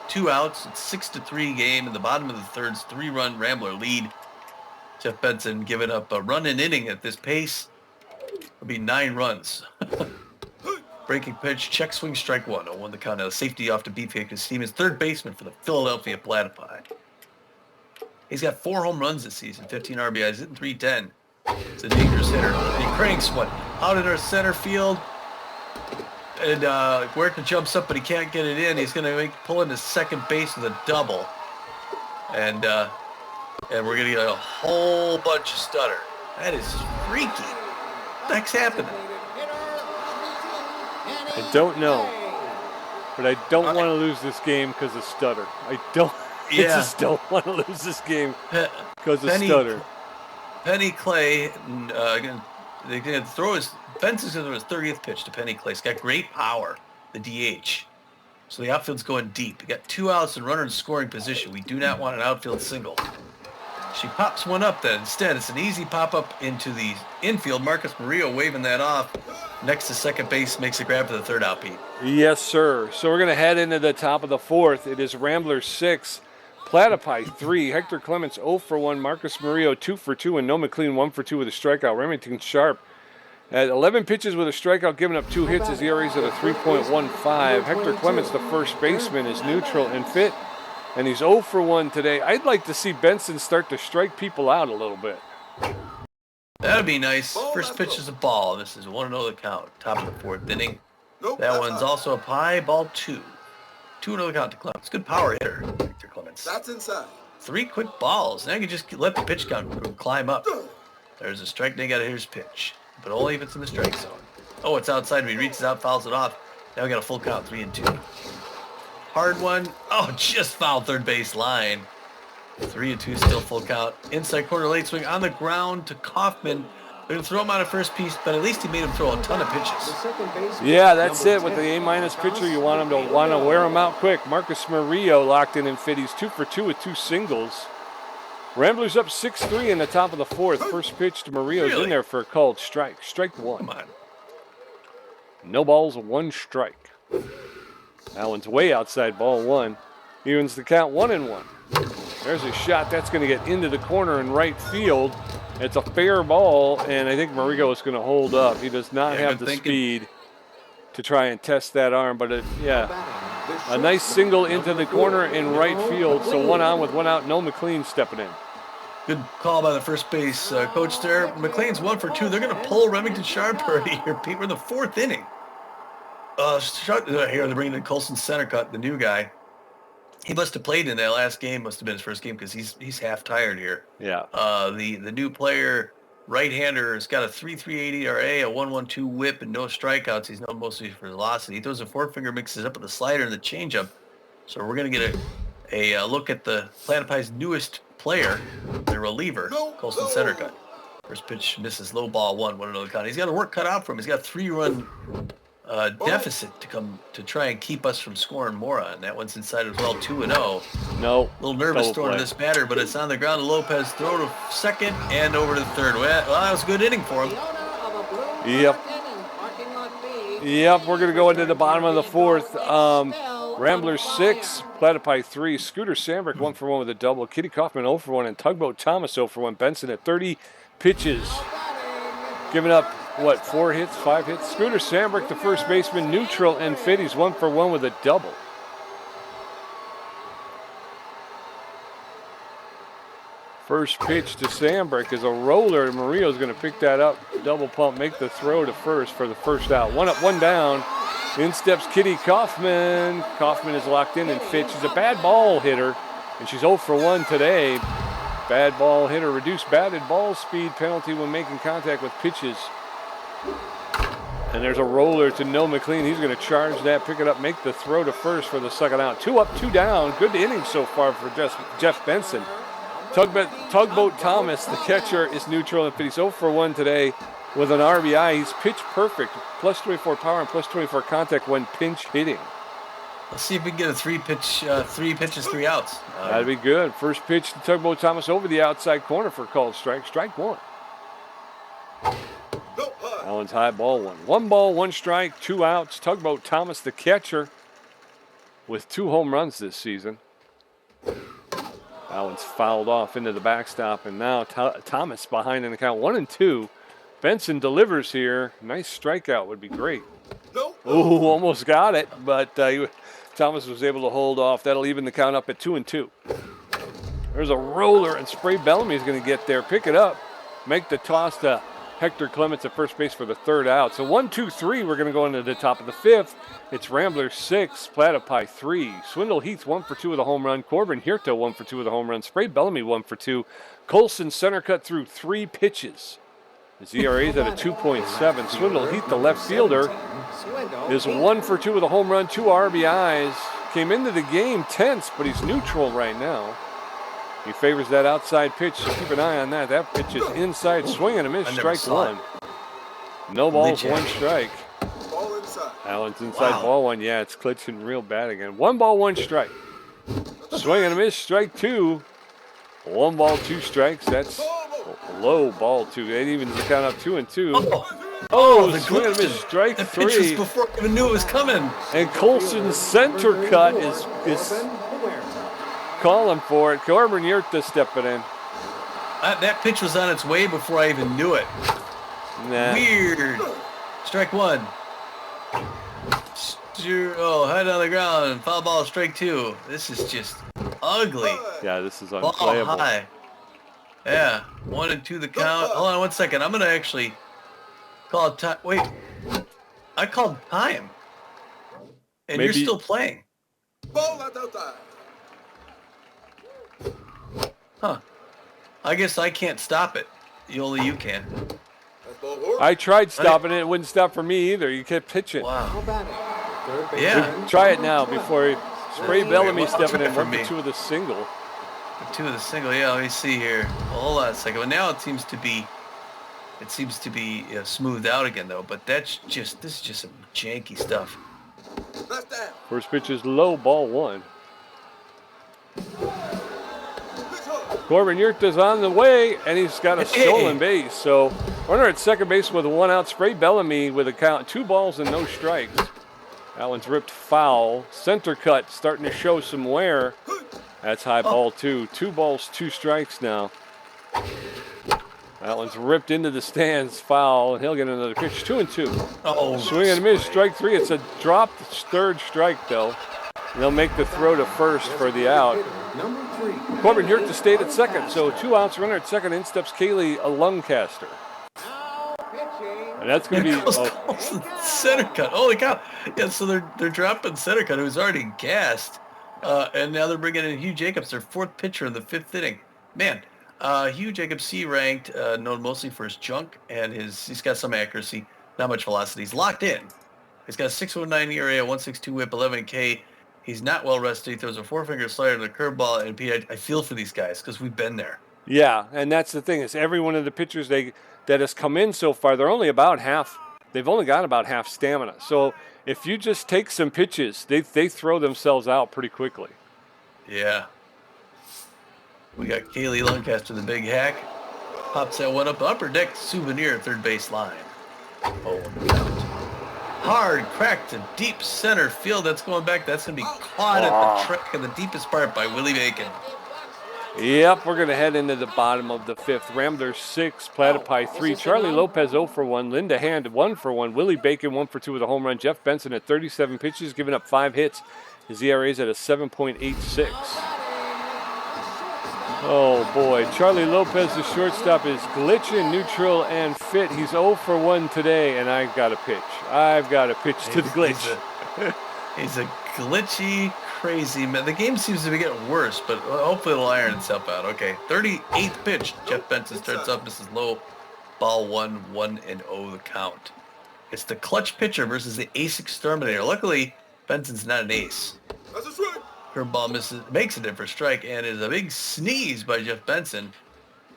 2 outs. It's 6-3 game in the bottom of the third's 3-run Rambler lead. Geoff Benson giving up a run an inning at this pace. It'll be 9 runs. Breaking pitch, check swing, strike 1. 0-1 the count. Now safety off to Beefcake McStevens, third baseman for the Philadelphia Platypi. He's got 4 home runs this season, 15 RBIs, hitting .310. It's a dangerous hitter. And he cranks one out in our center field. And Huerta jumps up, but he can't get it in. He's going to pull into second base with a double. And we're going to get a whole bunch of stutter. That is freaky. What the heck's happening? I don't know. But I don't want to lose this game because of stutter. I just don't want to lose this game because of stutter. Penny Clay, they're going to throw Benson's going to throw his 30th pitch to Penny Clay. He's got great power, the DH. So the outfield's going deep. We got 2 outs and runner in scoring position. We do not want an outfield single. She pops one up then. Instead, it's an easy pop-up into the infield. Marcus Murillo waving that off. Next to second base, makes a grab for the third out, Pete. Yes, sir. So we're going to head into the top of the fourth. It is Ramblers 6. Platypi 3, Hector Clements 0 for 1, Marcus Murillo 2 for 2, and Noah McLean 1 for 2 with a strikeout. Remington Sharp at 11 pitches with a strikeout, giving up 2 hits. His ERA is at a 3.15. Hector Clements, the first baseman, is neutral and fit, and he's 0 for 1 today. I'd like to see Benson start to strike people out a little bit. That'd be nice. First pitch is a ball. This is 1-0 the count. Top of the 4th inning. That one's also up high. Ball 2. 2-0 the count to Clements. Good power hitter, Hector Clements. That's inside. 3 quick balls. Now you can just let the pitch count climb up. There's a strike. Now you got a hitter's pitch, but only if it's in the strike zone. Oh, it's outside. He reaches out, fouls it off. Now we got a full count, 3-2. Hard one. Oh, just fouled third base line. 3-2, still full count. Inside corner, late swing on the ground to Kaufman. They're going to throw him out of first piece, but at least he made him throw a ton of pitches. Yeah, that's it. With the A- pitcher, you want him to wear him out quick. Marcus Murillo locked in fit. He's 2 for 2 with 2 singles. Ramblers up 6-3 in the top of the 4th. First pitch to Murillo's in there for a called strike. Strike 1. Come on. No balls, 1 strike. That one's way outside, ball 1. Evens the count 1-1. There's a shot that's going to get into the corner in right field. It's a fair ball, and I think Murillo is going to hold up. He does not have the speed to try and test that arm, but a nice single into the corner in right field. So 1 on with 1 out. No McLean stepping in. Good call by the first base coach there. McLean's 1 for 2. They're going to pull Remington Sharp already here, Pete. We're in the 4th inning. Here they're bringing in Colson Centercut, the new guy. He must have played in that last game. Must have been his first game because he's half tired here. Yeah. The new player, right-hander, has got a 3.38 ERA, a 1.12 WHIP, and no strikeouts. He's known mostly for velocity. He throws a four-finger, mixes up with a slider and the changeup. So we're going to get a look at the Platypi's newest player, the reliever, Colson Centercut. First pitch misses, low ball 1-0 count. He's got a work cut out for him. He's got a 3-run deficit to try and keep us from scoring more on. That one's inside as well, 2-0. No. A little nervous throwing to this batter, but it's on the ground. Lopez throw to second and over to the third. Well, that was a good inning for him. Yep. We're going to go into the bottom of the 4th. Ramblers 6, Platypi 3. Scooter Sandberg 1 for 1 with a double. Kitty Kaufman 0 for 1, and Tugboat Thomas 0 for 1. Benson at 30 pitches. Giving up, 4 hits, 5 hits? Scooter Sandberg, the first baseman, neutral and fit. He's 1 for 1 with a double. First pitch to Sandberg is a roller. Murillo's going to pick that up, double pump, make the throw to first for the first out. One up, one down. In steps Kitty Kaufman. Kaufman is locked in and fit. She's a bad ball hitter, and she's 0 for 1 today. Bad ball hitter, reduced batted ball speed penalty when making contact with pitches. And there's a roller to Noah McLean. He's going to charge that, pick it up, make the throw to first for the second out. 2 up, 2 down. Good inning so far for Geoff Benson. Tugboat Thomas, the catcher, is neutral and fit. He's 0 for 1 today with an RBI. He's pitch perfect, plus 24 power and plus 24 contact when pinch hitting. Let's see if we can get a three pitches, 3 outs. That'd be good. First pitch to Tugboat Thomas over the outside corner for called strike. Strike 1. That one's high, ball 1. 1 ball, 1 strike, 2 outs. Tugboat Thomas, the catcher, with 2 home runs this season. That one's fouled off into the backstop, and now Thomas behind in the count 1-2. Benson delivers here. Nice strikeout would be great. Ooh, almost got it, but Thomas was able to hold off. That'll even the count up at 2-2. There's a roller, and Spray Bellamy's going to get there, pick it up, make the toss to Hector Clements at first base for the third out. So 1, 2, 3, we're going to go into the top of the 5th. It's Ramblers 6, Platypi 3. Swindle Heath 1 for 2 with a home run. Corbin Hirto 1 for 2 with a home run. Spray Bellamy 1 for 2. Colson center cut through 3 pitches. His ERA is at a 2.7. Swindle Heath, the left fielder, is 1 for 2 with a home run, 2 RBIs. Came into the game tense, but he's neutral right now. He favors that outside pitch, so keep an eye on that. That pitch is inside, swing and a miss, strike 1. No balls, 1 strike. Ball inside. That one's inside, ball 1. Yeah, it's glitching real bad again. 1 ball, 1 strike. Swing and a miss, strike 2. 1 ball, 2 strikes. That's low, ball 2. It evens the count up 2-2. The swing and a miss, strike that pitch was 3. before I even knew it was coming. And Colson's center cut is calling for it. Corbin Yurta stepping in. That pitch was on its way before I even knew it. Nah. Weird. Strike 1. Head on the ground. Foul ball, strike 2. This is just ugly. Yeah, this is Ball unplayable. high. Yeah. 1-2 the count. Hold on 1 second. I'm going to actually call it time. Wait. I called time. And Maybe. you're still playing. Ball outside. Huh. I guess I can't stop it. Only you can. That's ball 4. I tried stopping it. It wouldn't stop for me either. You kept pitching. Wow. Yeah. Try it now before you Spray Bellamy Wait, stepping in. for 1 for me. 2 with a single. 2 of the single. Yeah, let me see here. Well, hold on a second. Well, now it seems to be smoothed out again though. But this is just some janky stuff. Left down. First pitch is low, ball 1. Corbin Yurta's on the way, and he's got a stolen base. So runner at second base with 1 out. Spray Bellamy with a count, 2 balls and no strikes. That one's ripped foul. Center cut starting to show some wear. That's high, ball 2. 2 balls, 2 strikes now. That one's ripped into the stands, foul, and he'll get another pitch. 2-2. Oh, Swing and a miss, strike 3. It's a dropped third strike though. They'll make the throw to first for the out. Corbin Yurta stayed at second, so 2 outs, runner at second. In steps Kaylee Luncaster. And that's going to be center cut. Holy cow! Yeah, so they're dropping center cut, who's already gassed, and now they're bringing in Hugh Jacobs, their 4th pitcher in the 5th inning. Man, Hugh Jacobs, C ranked, known mostly for his junk and he's got some accuracy, not much velocity. He's locked in. He's got a 6.09 ERA, a 1.62 WHIP, 11 K. He's not well rested. He throws a 4-finger slider to the curveball, and Pete, I feel for these guys because we've been there. Yeah, and that's the thing is every one of the pitchers that has come in so far, they're only about half. They've only got about half stamina. So if you just take some pitches, they throw themselves out pretty quickly. Yeah. We got Kaylee Lancaster, the big hack. Pops that one up the upper deck souvenir at third base line. Oh, count. Hard crack to deep center field. That's going back. That's going to be caught at the track in the deepest part by Willie Bacon. Yep, we're going to head into the bottom of the 5th. Ramblers 6, Platypi 3. Charlie Lopez 0 for 1. Linda Hand 1 for 1. Willie Bacon 1 for 2 with a home run. Geoff Benson at 37 pitches, giving up 5 hits. His ERA is at a 7.86. Oh boy, Charlie Lopez, the shortstop, is glitching, neutral, and fit. He's 0 for 1 today, and I've got to pitch. I've got to pitch to the glitch. He's a glitchy, crazy man. The game seems to be getting worse, but hopefully it'll iron itself out. Okay, 38th pitch. Geoff Benson starts up, misses low. Ball 1, 1-0 the count. It's the clutch pitcher versus the ace exterminator. Luckily, Benson's not an ace. That's a strike. Curveball makes it in for strike, and is a big sneeze by Geoff Benson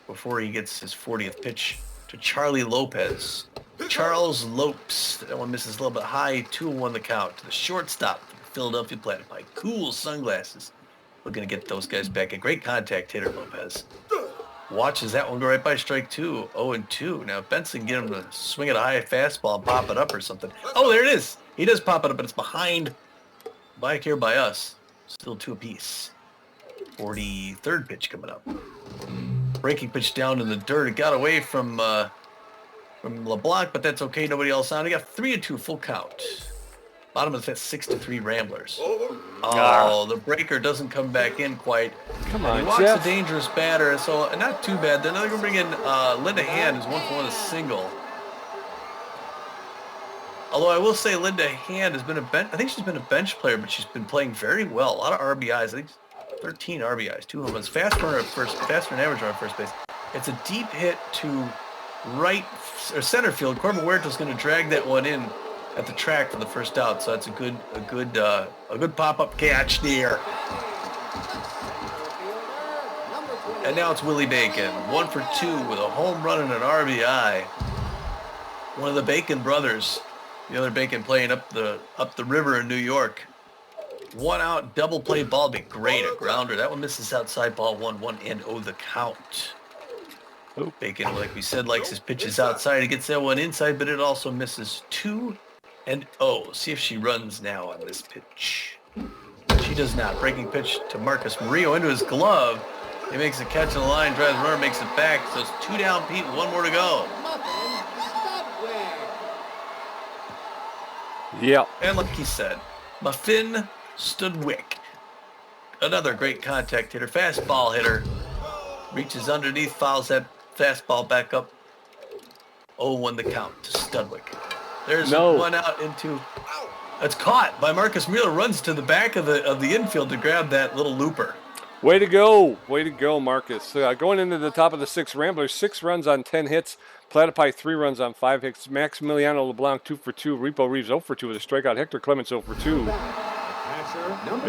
before he gets his 40th pitch to Charlie Lopez. Charles Lopes. That one misses a little bit high. 2-1 the count. To the shortstop, Philadelphia Platypi. Cool sunglasses. Looking to get those guys back. A great contact hitter, Lopez. Watches that one go right by strike 2. 0-2. Now, if Benson get him to swing at a high fastball and pop it up or something. Oh, there it is. He does pop it up, but it's behind. Back here by us. Still 2 apiece. 43rd pitch coming up. Breaking pitch down in the dirt. It got away from LeBlanc, but that's okay. Nobody else on. He got 3-2 full count. Bottom of the 5th, 6-3 Ramblers. Oh, the breaker doesn't come back in quite. Come on, he walks Geoff. a dangerous batter, so not too bad. Then they're going to bring in Linda Hand, who's 1 for 1 a single. Although I will say Linda Hand has been I think she's been a bench player, but she's been playing very well. A lot of RBIs. I think 13 RBIs, 2 home runs. Faster than average on first base. It's a deep hit to right or center field. Corbin Huerta's going to drag that one in at the track for the first out. So that's a good pop-up catch there. And now it's Willie Bacon, 1 for 2 with a home run and an RBI. One of the Bacon brothers. The other Bacon playing up the river in New York. 1 out, double play ball, be great, a grounder. That one misses outside, ball 1, 1-0 the count. Bacon, like we said, likes his pitches outside. He gets that one inside, but it also misses 2-0. See if she runs now on this pitch. She does not. Breaking pitch to Marcus Murillo into his glove. He makes a catch on the line, drives the runner, makes it back. So it's 2 down, Pete, 1 more to go. Yeah. And like he said, Muffin Studwick. Another great contact hitter, fastball hitter. Reaches underneath, fouls that fastball back up. 0-1 the count to Studwick. There's 1 out into... It's caught by Marcus Murillo. Runs to the back of the infield to grab that little looper. Way to go, Marcus. Going into the top of the 6th, Ramblers, 6 runs on 10 hits. Platypi, 3 runs on 5 hits. Maximiliano LeBlanc, 2 for 2. Repo Reeves, 0 for 2 with a strikeout. Hector Clements, 0 for 2.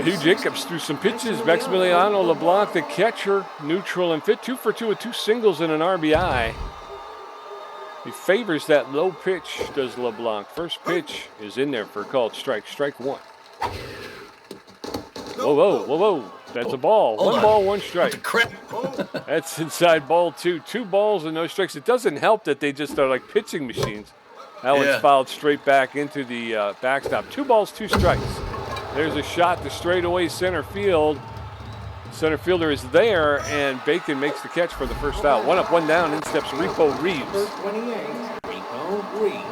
Hugh Jacobs threw some pitches. Maximiliano LeBlanc, the catcher, neutral and fit. 2 for 2 with 2 singles and an RBI. He favors that low pitch, does LeBlanc. First pitch is in there for a called strike. Strike 1. Whoa. That's a ball. Hold 1 on. ball, 1 strike. Crap. That's inside ball 2. 2 balls and no strikes. It doesn't help that they just are like pitching machines. That one's fouled straight back into the backstop. 2 balls, 2 strikes. There's a shot to straightaway center field. Center fielder is there, and Bacon makes the catch for the first out. 1 up, 1 down. In steps Repo Reeves.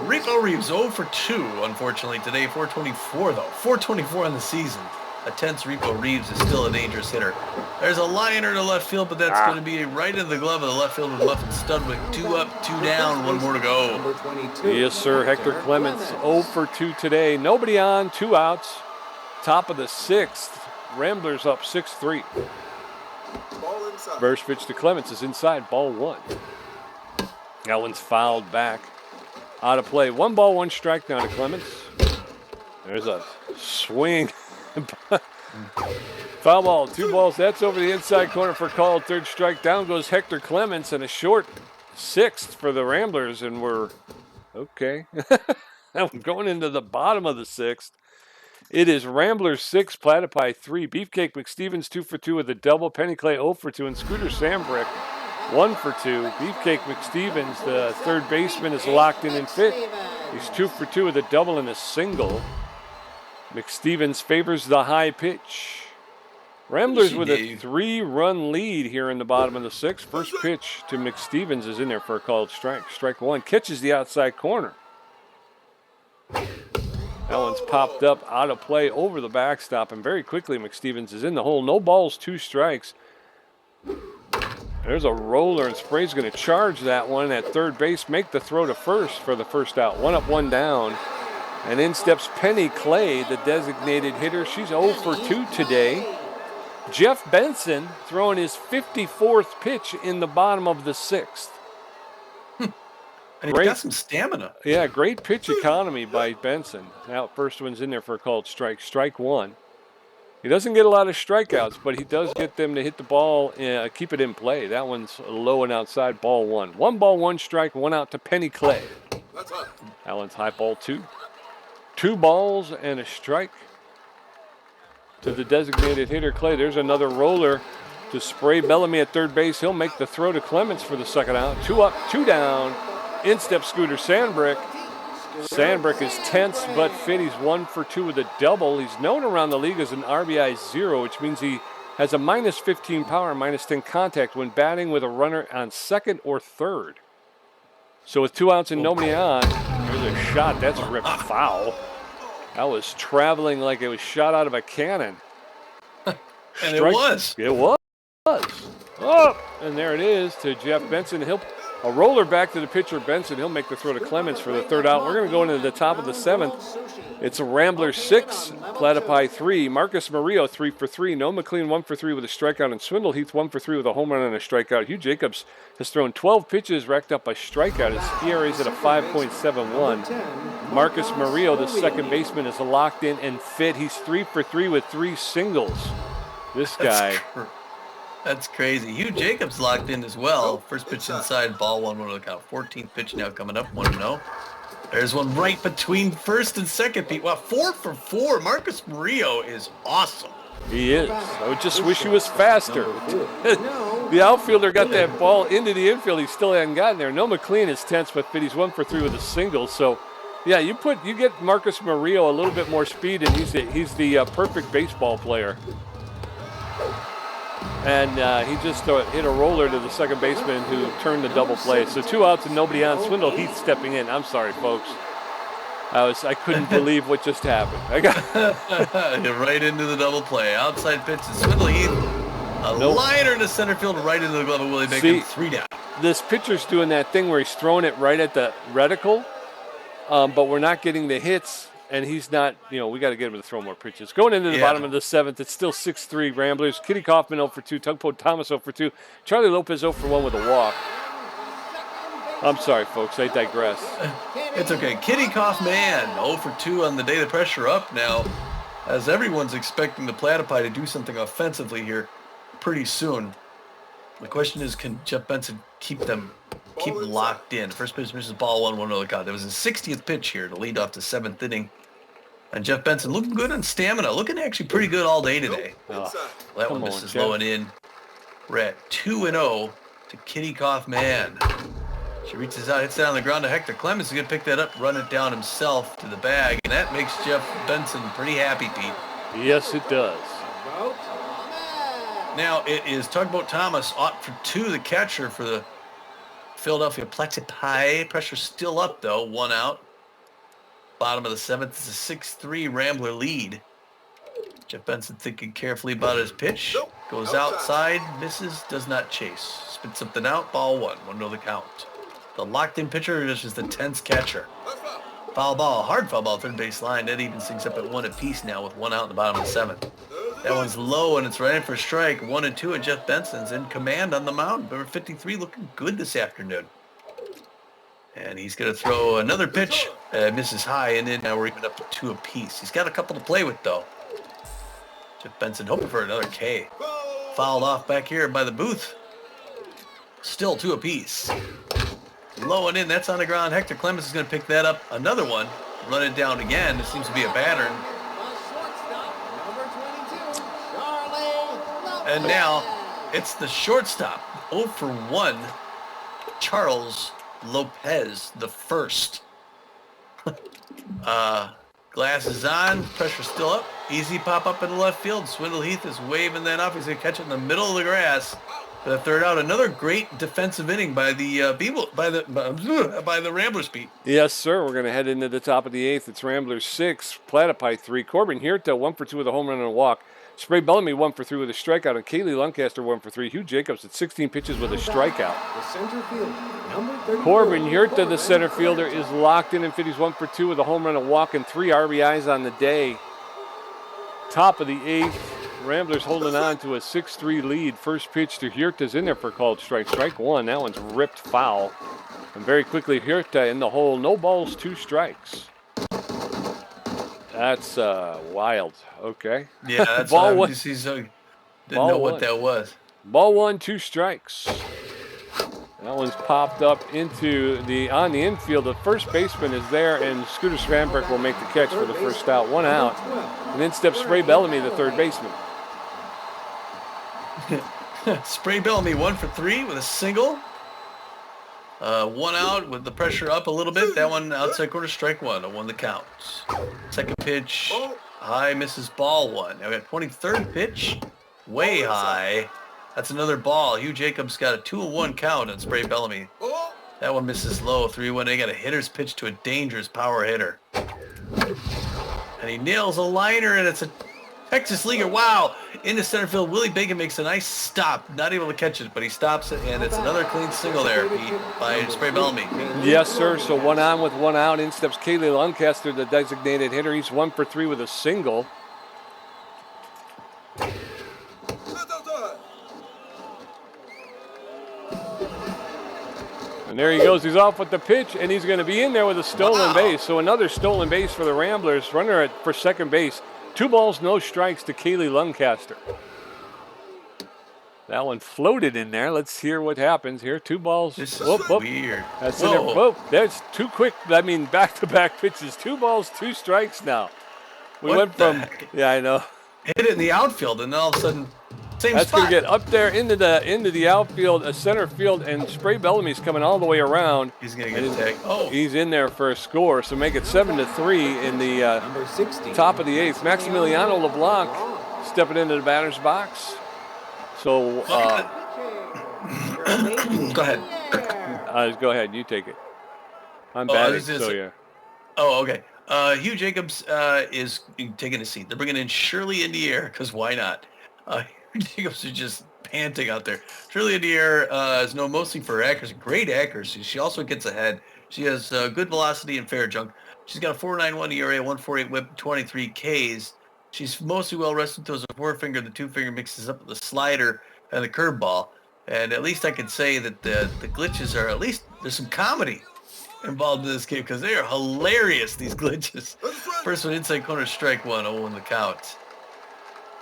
Repo Reeves 0 for 2, unfortunately, today. 424, though. 424 on the season. A tense Repo Reeves is still a dangerous hitter. There's a liner to left field, but that's going to be right in the glove of the left fielder, Muffin Studwick. 2 up, 2 down, 1 more to go. Yes, sir. Hector Clements 0 for 2 today. Nobody on, 2 outs. Top of the 6th. Ramblers up 6-3. Ball inside. First pitch to Clements is inside, ball 1. That one's fouled back. Out of play. 1 ball, 1 strike now to Clements. There's a swing. Foul ball, 2 balls. That's over the inside corner for call. 3rd strike. Down goes Hector Clements, and a short 6th for the Ramblers, and we're okay. Now we're going into the bottom of the 6th. It is Ramblers 6, Platypi 3. Beefcake McStevens 2 for 2 with a double. Penny Clay 0 for 2, and Scooter Sambrick 1 for 2. Beefcake McStevens, the 3rd baseman, is locked in and fit. He's 2 for 2 with a double and a single. McStevens favors the high pitch. Ramblers with a 3-run lead here in the bottom of the 6th. First pitch to McStevens is in there for a called strike. Strike 1. Catches the outside corner. That one's popped up out of play over the backstop, and very quickly McStevens is in the hole. No balls, 2 strikes. There's a roller, and Spray's going to charge that one at third base, make the throw to first for the first out. 1 up, 1 down. And in steps Penny Clay, the designated hitter. She's 0 for 2 today. Geoff Benson throwing his 54th pitch in the bottom of the 6th. And he's got some stamina. Yeah, great pitch economy by Benson. Now, first one's in there for a called strike. Strike 1. He doesn't get a lot of strikeouts, but he does get them to hit the ball, keep it in play. That one's low and outside, ball 1. 1 ball, 1 strike, 1 out to Penny Clay. That one's high, ball 2. 2 balls and a strike to the designated hitter, Clay. There's another roller to Spray. Bellamy at third base. He'll make the throw to Clemens for the second out. 2 up, 2 down. In-step Scooter Sandbrick. Sandbrick is tense but fit. He's 1 for 2 with a double. He's known around the league as an RBI 0, which means he has a minus 15 power and minus 10 contact when batting with a runner on second or third. So with 2 outs and nobody on, there's a shot. That's ripped foul. That was traveling like it was shot out of a cannon. And it was. It was. Oh, and there it is to Geoff Benson. A roller back to the pitcher, Benson. He'll make the throw to Clemens for the third out. We're going to go into the top of the 7th. It's a Ramblers 6, Platypi 3. Marcus Murillo 3 for 3. Noah McLean 1 for 3 with a strikeout. And Swindle Heath 1 for 3 with a home run and a strikeout. Hugh Jacobs has thrown 12 pitches, racked up a strikeout. His ERA is at a 5.71. Marcus Murillo, the second baseman, is locked in and fit. He's 3 for 3 with 3 singles. This guy. That's crazy. Hugh Jacobs locked in as well. First pitch inside, ball 1, 1 to the count. 14th pitch now coming up, 1-0. There's one right between first and second, Pete. Wow, 4 for 4. Marcus Murillo is awesome. He is. I would just wish he was faster. The outfielder got that ball into the infield. He still hadn't gotten there. No, McLean is tense but fit. He's 1 for 3 with a single. So, yeah, you get Marcus Murillo a little bit more speed, and he's the perfect baseball player. And he just hit a roller to the second baseman who turned the double play. So 2 outs and nobody on. Swindle Heath stepping in. I'm sorry, folks. I couldn't believe what just happened. I got right into the double play. Outside pitch to Swindle Heath. Liner to center field, right into the glove of Willie Bacon. 3 down. This pitcher's doing that thing where he's throwing it right at the reticle, but we're not getting the hits. And he's not, we got to get him to throw more pitches. Going into the bottom of the 7th, it's still 6-3 Ramblers. Kitty Kaufman 0 for 2, Tugboat Thomas 0 for 2, Charlie Lopez 0 for 1 with a walk. I'm sorry, folks, I digress. It's okay. Kitty Kaufman 0 for 2 on the day. The pressure up now, as everyone's expecting the Platypi to do something offensively here pretty soon. The question is, can Geoff Benson keep locked in? First pitch misses, ball 1, 1 to the count. That was his 60th pitch here to lead off the 7th inning. And Geoff Benson looking good on stamina, looking actually pretty good all day today. That one misses low and in. We're at 2-0 to Kitty Kaufman. She reaches out, hits it on the ground to Hector Clemens. He's going to pick that up, run it down himself to the bag. And that makes Geoff Benson pretty happy, Pete. Yes, it does. Now it is Tugboat Thomas, 0 for 2, the catcher for the Philadelphia Platypi. Pressure still up, though. 1 out. Bottom of the 7th is a 6-3 Rambler lead. Geoff Benson thinking carefully about his pitch. Goes outside, misses, does not chase. Spits something out, ball 1, 1 to the count. The locked-in pitcher is just a tense catcher. Foul ball, hard foul ball, third base line. That even sinks up at 1 apiece now with 1 out in the bottom of the 7th. That one's low, and it's right in for a strike. 1-2, and Geoff Benson's in command on the mound. Number 53 looking good this afternoon. And he's going to throw another pitch. Misses high, and then now we're even up to 2 apiece. He's got a couple to play with, though. Geoff Benson hoping for another K. Fouled off back here by the booth. Still 2 apiece. Low and in, that's on the ground. Hector Clemens is going to pick that up. Another one. Run it down again. This seems to be a pattern. And now it's the shortstop, 0 for 1, Charles Lopez, the first. Glasses on, pressure still up. Easy pop up in the left field. Swindle Heath is waving that off. He's going to catch it in the middle of the grass. for the third out. Another great defensive inning by the by the Ramblers, Pete. Yes, sir. We're going to head into the top of the 8th. It's Ramblers 6, Platypi 3. Corbin Hirta 1 for 2 with a home run and a walk. Spray Bellamy 1 for 3 with a strikeout, and Kaylee Lancaster 1 for 3. Hugh Jacobs at 16 pitches with a strikeout. The center field, number 34, Corbin Hirta, the center fielder, is locked in fit. He's 1 for 2 with a home run, a walk, and 3 RBIs on the day. Top of the 8th, Ramblers holding on to a 6-3 lead. First pitch to Hirta's in there for a called strike. Strike 1. That one's ripped foul. And very quickly, Hirta in the hole. No balls, 2 strikes. That's wild. Okay. Yeah, that's Ball what one. didn't Ball know what one. that was. Ball 1, 2 strikes. That one's popped up on the infield. The first baseman is there, and Scooter Svanberg will make the catch for the first out. 1 out. And then steps Spray Bellamy, the third baseman. Spray Bellamy 1 for 3 with a single. 1 out with the pressure up a little bit. That one outside corner, strike 1. 1 the count. Second pitch, high, misses, ball 1. Now we got 23rd pitch, way high. That's another ball. Hugh Jacobs got a 2-1 count on Spray Bellamy. That one misses low, 3-1. They got a hitter's pitch to a dangerous power hitter. And he nails a liner, and it's a Texas leaguer. Wow. Into center field, Willie Bacon makes a nice stop. Not able to catch it, but he stops it, and it's another clean single there, Pete, by Spray Bellamy. Yes, sir. So 1 on with 1 out. In steps Kaylee Lancaster, the designated hitter. He's 1 for 3 with a single. And there he goes. He's off with the pitch, and he's going to be in there with a stolen base. So another stolen base for the Ramblers. Runner for second base. 2 balls, no strikes to Kaylee Lancaster. That one floated in there. Let's hear what happens here. 2 balls. This is weird. That's in there. Whoa, that's too quick. I mean, back-to-back pitches. 2 balls, 2 strikes now. We What went the from, heck? yeah, I know. Hit it in the outfield, and then all of a sudden, same That's spot. going to get up there into the outfield, center field, and Spray Bellamy's coming all the way around. He's going to get tagged. Oh, He's in there for a score, so make it 7-3 in the number 60. top of the 8th. Maximiliano LeBlanc stepping into the batter's box. So go ahead. go ahead, you take it. I'm Oh, I batting, was just- so yeah. Oh, okay. Hugh Jacobs is taking a seat. They're bringing in Shirley Indier, because why not? Hugh Jacobs is just panting out there. Shirley Indier is known mostly for her accuracy, great accuracy. She also gets ahead. She has good velocity and fair junk. She's got a 4.91 ERA, 1.48 whip, 23 Ks. She's mostly well-rested, throws a forefinger. The 2-finger mixes up with the slider and the curveball. And at least I can say that the glitches are, at least there's some comedy involved in this game, because they are hilarious, these glitches. First one, inside corner, strike 1, 0 in the count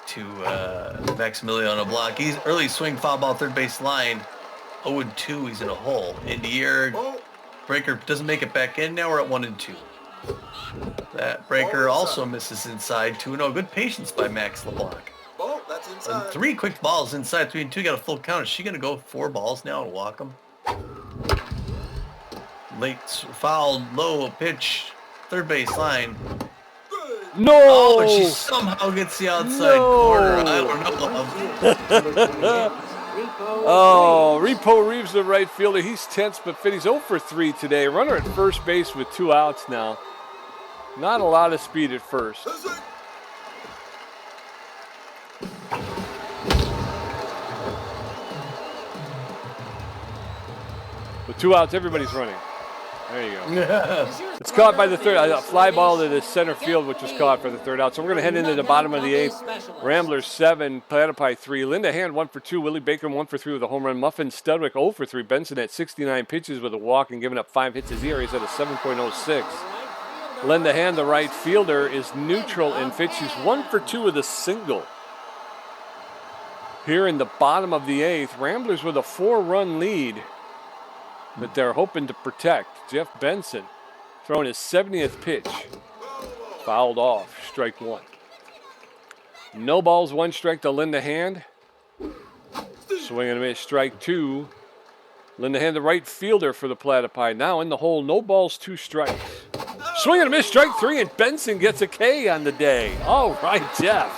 to Maximiliano Blanc. He's early swing, foul ball, third base line, 0-2. He's in a hole. Indier, breaker doesn't make it back in. Now we're at 1-2. That breaker also misses inside, 2-0. Good patience by Max LeBlanc. Ball, that's And inside. 3 quick balls inside, 3-2. Got a full count. Is she going to go 4 balls now and walk them? Late foul, low pitch, third base line. No! Oh, but she somehow gets the outside No. corner. I don't know. Oh, Repo Reeves, the right fielder. He's tense but fit. He's 0 for 3 today. Runner at first base with 2 outs now. Not a lot of speed at first. That's right. With 2 outs, everybody's running. There you go. It's caught by the third. A fly ball to the center field, which was caught for the third out. So we're going to head into the bottom of the 8th. Ramblers 7, Platypi 3. Linda Hand 1 for 2. Willie Baker 1 for 3 with a home run. Muffin Studwick 0 for 3. Benson at 69 pitches with a walk and giving up 5 hits. His ERA is at a 7.06. Linda Hand, the right fielder, is neutral in pitch. She's 1 for 2 with a single. Here in the bottom of the 8th, Ramblers with a 4-run lead that they're hoping to protect. Geoff Benson throwing his 70th pitch. Fouled off, strike 1. No balls, 1 strike to Linda Hand. Swing and a miss, strike 2. Linda Hand, the right fielder for the Platypi. Now in the hole, no balls, 2 strikes. Swing and a miss, strike 3, and Benson gets a K on the day. All right, Jeff.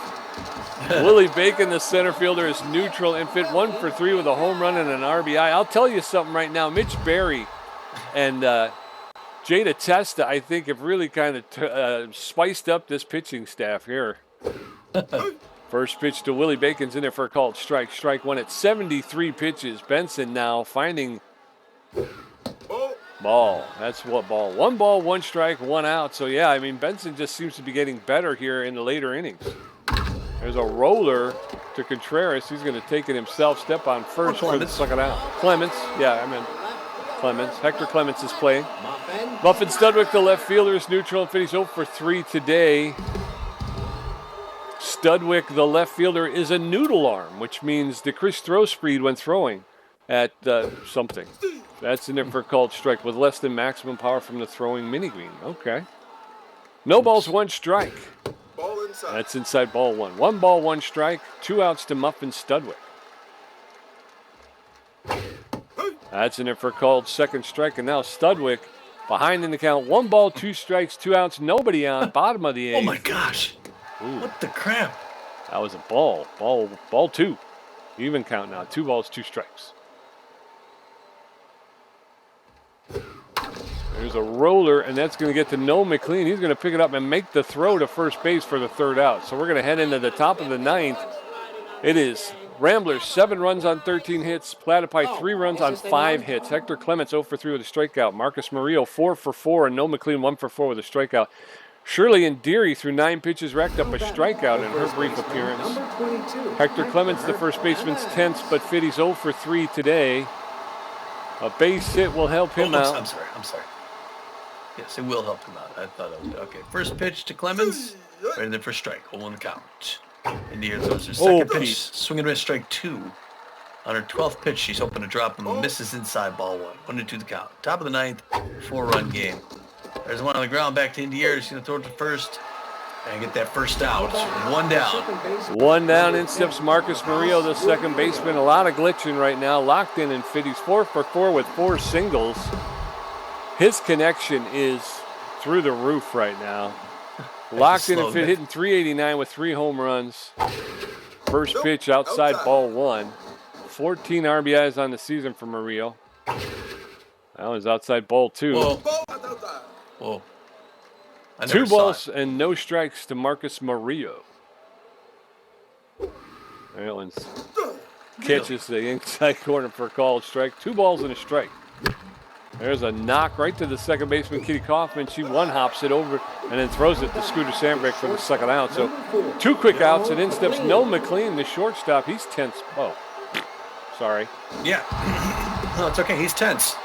Willie Bacon, the center fielder, is neutral and fit 1 for 3 with a home run and an RBI. I'll tell you something right now. Mitch Berry and Jada Testa, I think, have really kind of spiced up this pitching staff here. First pitch to Willie Bacon's in there for a called strike. Strike one at 73 pitches. Benson now finding ball. That's what ball. 1 ball, 1 strike, 1 out. So, yeah, I mean, Benson just seems to be getting better here in the later innings. There's a roller to Contreras. He's going to take it himself. Step on first for the second out. Clements. Yeah, I mean Clements. Hector Clements is playing. Muffin Studwick, the left fielder, is neutral and finished 0 for 3 today. Studwick, the left fielder, is a noodle arm, which means decreased throw speed when throwing at something. That's in there for a called strike with less than maximum power from the throwing mini green. Okay. No balls, 1 strike. Ball inside. That's inside ball 1. 1 ball, 1 strike. 2 outs to Muffin Studwick. That's in there for a called second strike. And now Studwick behind in the count. 1 ball, 2 strikes, 2 outs, nobody on. Bottom of the 8th. Oh, my gosh. Ooh, What the crap? that was a ball. Ball 2. Even count now. 2 balls, 2 strikes. There's a roller, and that's going to get to Noel McLean. He's going to pick it up and make the throw to first base for the 3rd out. So we're going to head into the top of the 9th. It is Ramblers 7 runs on 13 hits. Platypi 3 runs on 5 hits. Hector Clements 0 for 3 with a strikeout. Marcus Murillo 4 for 4, and Noel McLean 1 for 4 with a strikeout. Shirley and Deary through 9 pitches racked up a strikeout in her brief appearance. Number 22. Hector Clements, the first baseman's tense, but fit. He's 0 for 3 today. A base hit will help him out. I'm sorry. Yes, it will help him out. I thought it was okay. First pitch to Clemens. Right there for strike. 0 count. And here's their second pitch. Pete. Swing and miss, strike 2. On her 12th pitch, she's hoping to drop him. Misses inside ball 1. 1-2 the count. Top of the 9th, 4-run game. There's one on the ground, back to Indiera. She's going to throw it to first and get that first out. 1 down. 1 down, in steps Marcus Murillo, the second baseman. A lot of glitching right now. Locked in and fit. He's 4 for 4 with 4 singles. His connection is through the roof right now. Locked in and fit, hitting 389 with 3 home runs. First pitch outside ball 1. 14 RBIs on the season for Murillo. That was outside ball 2. Whoa. 2 balls and no strikes to Marcus Murillo. That one catches the inside corner for a called strike. 2 balls and a strike. There's a knock right to the second baseman, Kitty Kaufman. She one-hops it over and then throws it to Scooter Sandbrick for the second out. So 2 quick outs, and in steps Noel McLean, the shortstop. He's tense. Oh, sorry. Yeah. No, it's okay. He's tense.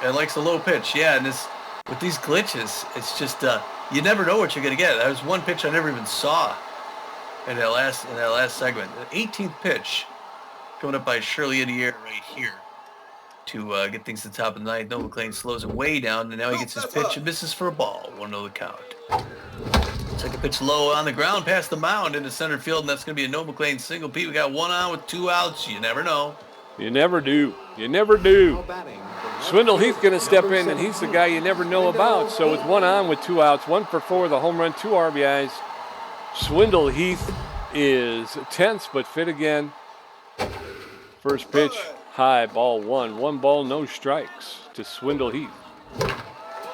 And likes the low pitch. Yeah, and with these glitches, it's just you never know what you're going to get. There was one pitch I never even saw in that last segment. The 18th pitch coming up by Shirley Indiera right here to get things to the top of the 9th. Noel McLean slows it way down, and now he gets his pitch and misses for a ball. 1-0 the count. Second pitch low on the ground past the mound into center field, and that's going to be a Noel McLean single. Pete, we got 1 on with 2 outs. You never know. You never do. You never do. Swindle Heath going to step in, and he's the guy you never know about. So with 1 on with 2 outs, 1 for 4 with a home run, 2 RBIs. Swindle Heath is tense but fit again. First pitch, high, ball 1. 1 ball, no strikes to Swindle Heath.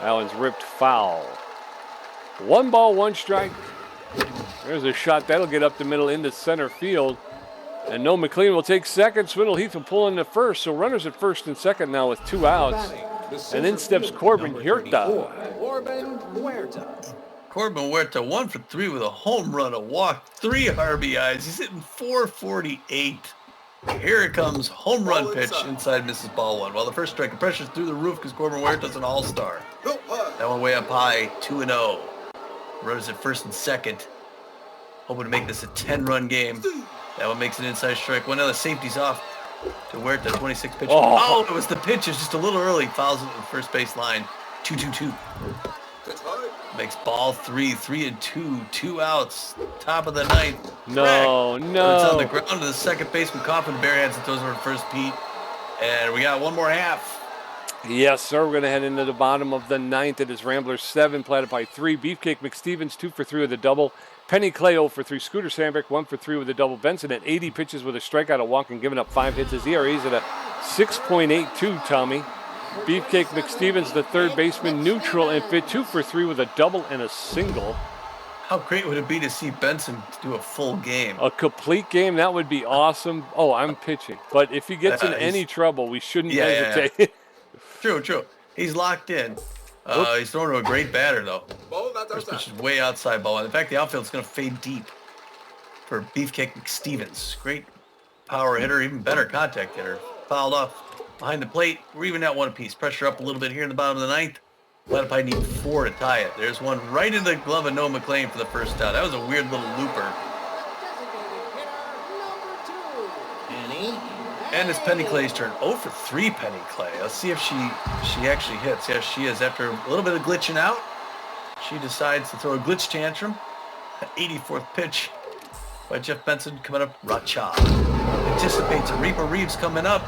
That one's ripped foul. 1 ball, 1 strike. There's a shot that'll get up the middle into center field. And Noel McLean will take second. Swindle Heath will pull into first. So runners at first and second now with 2 outs. And in steps Corbin Huerta. Corbin Huerta 1 for 3 with a home run, a walk, 3 RBIs. He's hitting 448. Here it comes, home run pitch inside misses ball 1. Well, the first strike, the pressure's through the roof because Corbin Huerta's an all-star. That one way up high, 2-0. Runners at first and second. Hoping to make this a 10-run game. That one makes an inside strike. One of the safeties off to Huerta, 26 pitch. Oh, it was the pitch. It's just a little early. Fouls it at the first base line. 2-2-2. Makes ball 3, 3-2, 2 outs. Top of the 9th. No. It's on the ground to the second baseman. Coffin barehands and throws over to first, Pete. And we got 1 more half. Yes, sir. We're going to head into the bottom of the 9th. It is Ramblers 7, Platypi 3. Beefcake McStevens 2 for 3 with a double. Penny Clay 0 for 3. Scooter Sandberg 1 for 3 with a double. Benson at 80 pitches with a strikeout, a walk, and giving up 5 hits. His ERA is at a 6.82, Tommy. Beefcake McStevens, the third baseman, neutral and fit, 2 for 3 with a double and a single. How great would it be to see Benson do a full game? A complete game, that would be awesome. Oh, I'm pitching. But if he gets in any trouble, we shouldn't hesitate. Yeah. True. He's locked in. He's throwing to a great batter, though. Ball, that's First pitch outside. is way outside ball. In fact, the outfield's going to fade deep for Beefcake McStevens. Great power hitter, even better contact hitter. Fouled off behind the plate. We're even at one apiece. Pressure up a little bit here in the bottom of the ninth. Platypi need 4 to tie it. There's one right in the glove of Noah McLean for the first out. That was a weird little looper. And it's Penny Clay's turn. 0 for 3 Penny Clay. Let's see if she actually hits. Yes, she is. After a little bit of glitching out, she decides to throw a glitch tantrum. 84th pitch by Geoff Benson coming up. Racha anticipates a Reaper Reeves coming up.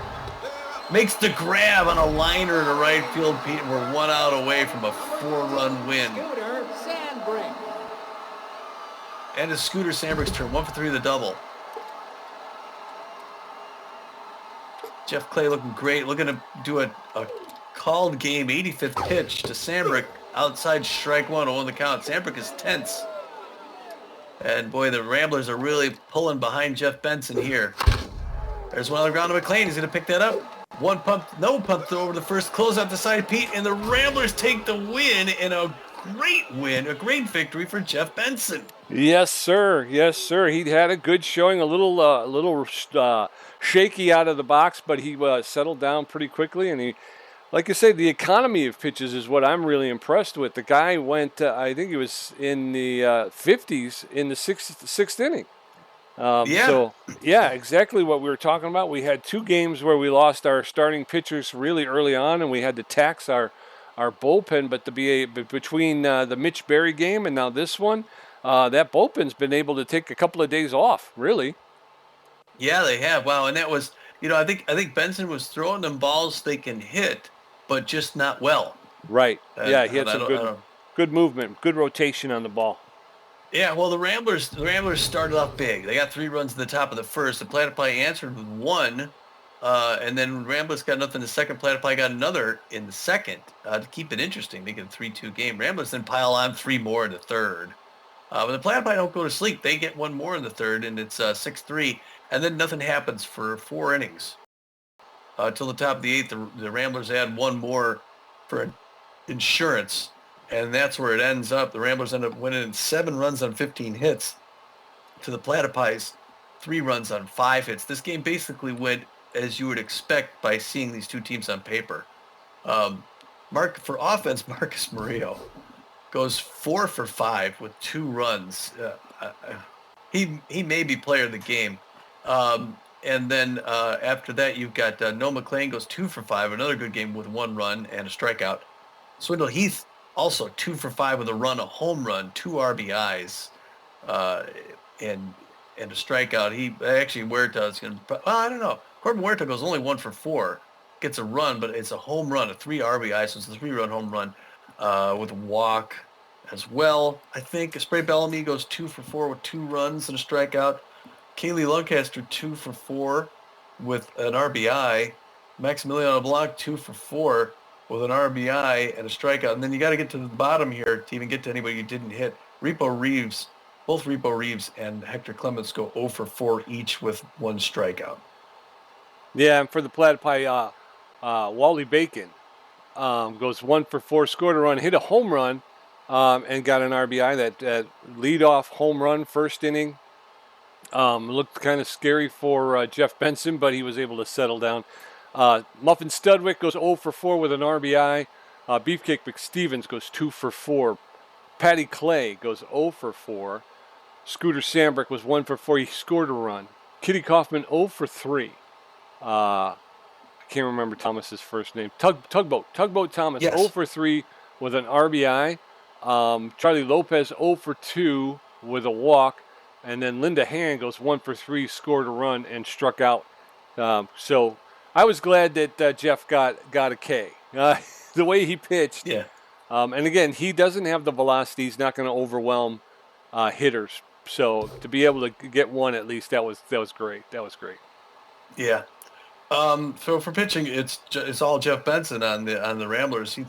Makes the grab on a liner to right field, Pete. And we're 1 out away from a 4-run win. Scooter Sandberg. And it's Scooter Sandberg's turn. 1 for 3 with a double. Jeff Clay looking great. Looking to do a called game 85th pitch to Sandberg. Outside strike 1 on the count. Sandberg is tense. And boy, the Ramblers are really pulling behind Geoff Benson here. There's one on the ground to McLean. He's going to pick that up. No pump throw over the first. Close out the side, Pete. And the Ramblers take the win in a great win. A great victory for Geoff Benson. Yes, sir. He had a good showing, a little shaky out of the box, but he settled down pretty quickly. And he, like you say, the economy of pitches is what I'm really impressed with. The guy went, I think he was in the 50s in the sixth inning. So, exactly what we were talking about. We had 2 games where we lost our starting pitchers really early on, and we had to tax our bullpen. But between the Mitch Berry game and now this one, that bullpen's been able to take a couple of days off, really. Yeah, they have. Wow, and that was, I think Benson was throwing them balls they can hit, but just not well. Right. Yeah, he had some good movement, good rotation on the ball. Yeah, well, the Ramblers started off big. They got 3 runs in the top of the first. The Platypi answered with 1, and then Ramblers got nothing in the second. Platypi got another in the second to keep it interesting, making a 3-2 game. Ramblers then pile on 3 more in the third. But the Platypi don't go to sleep. They get 1 more in the third, and it's 6-3, and then nothing happens for 4 innings. Till the top of the 8th, the Ramblers add 1 more for insurance. And that's where it ends up. The Ramblers end up winning 7 runs on 15 hits to the Platypi's 3 runs on 5 hits. This game basically went as you would expect by seeing these 2 teams on paper. For offense, Marcus Murillo goes 4 for 5 with 2 runs. He may be player of the game. And then after that, you've got Noah McLean goes 2 for 5, another good game with 1 run and a strikeout. Swindle Heath also 2 for 5 with a run, a home run, 2 RBIs, and a strikeout. Huerta is going to, I don't know. Corbin Huerta goes only 1 for 4, gets a run, but it's a home run, a 3 RBI, so it's a 3-run home run with a walk as well. I think Spray Bellamy goes 2 for 4 with 2 runs and a strikeout. Kaylee Lancaster 2 for 4 with an RBI. Maximiliano Blanc 2 for 4 with an RBI and a strikeout. And then you got to get to the bottom here to even get to anybody you didn't hit. Both Repo Reeves and Hector Clements go 0 for 4 each with 1 strikeout. Yeah, and for the Platypi, Wally Bacon goes 1 for 4, scored a run, hit a home run, and got an RBI. That leadoff home run, first inning. Looked kind of scary for Geoff Benson, but he was able to settle down. Muffin Studwick goes 0 for 4 with an RBI. Beefcake McStevens goes 2 for 4. Patty Clay goes 0 for 4. Scooter Sandberg was 1 for 4. He scored a run. Kitty Kaufman 0 for 3. I can't remember Thomas's first name. Tugboat Thomas 0 for 3 with an RBI. Charlie Lopez 0 for 2 with a walk. And then Linda Hand goes 1 for 3, scored a run, and struck out. So I was glad that Geoff got a K. The way he pitched. Yeah. And again, he doesn't have the velocity. He's not going to overwhelm hitters. So to be able to get one at least, that was great. That was great. Yeah. So for pitching, it's all Geoff Benson on the Ramblers. He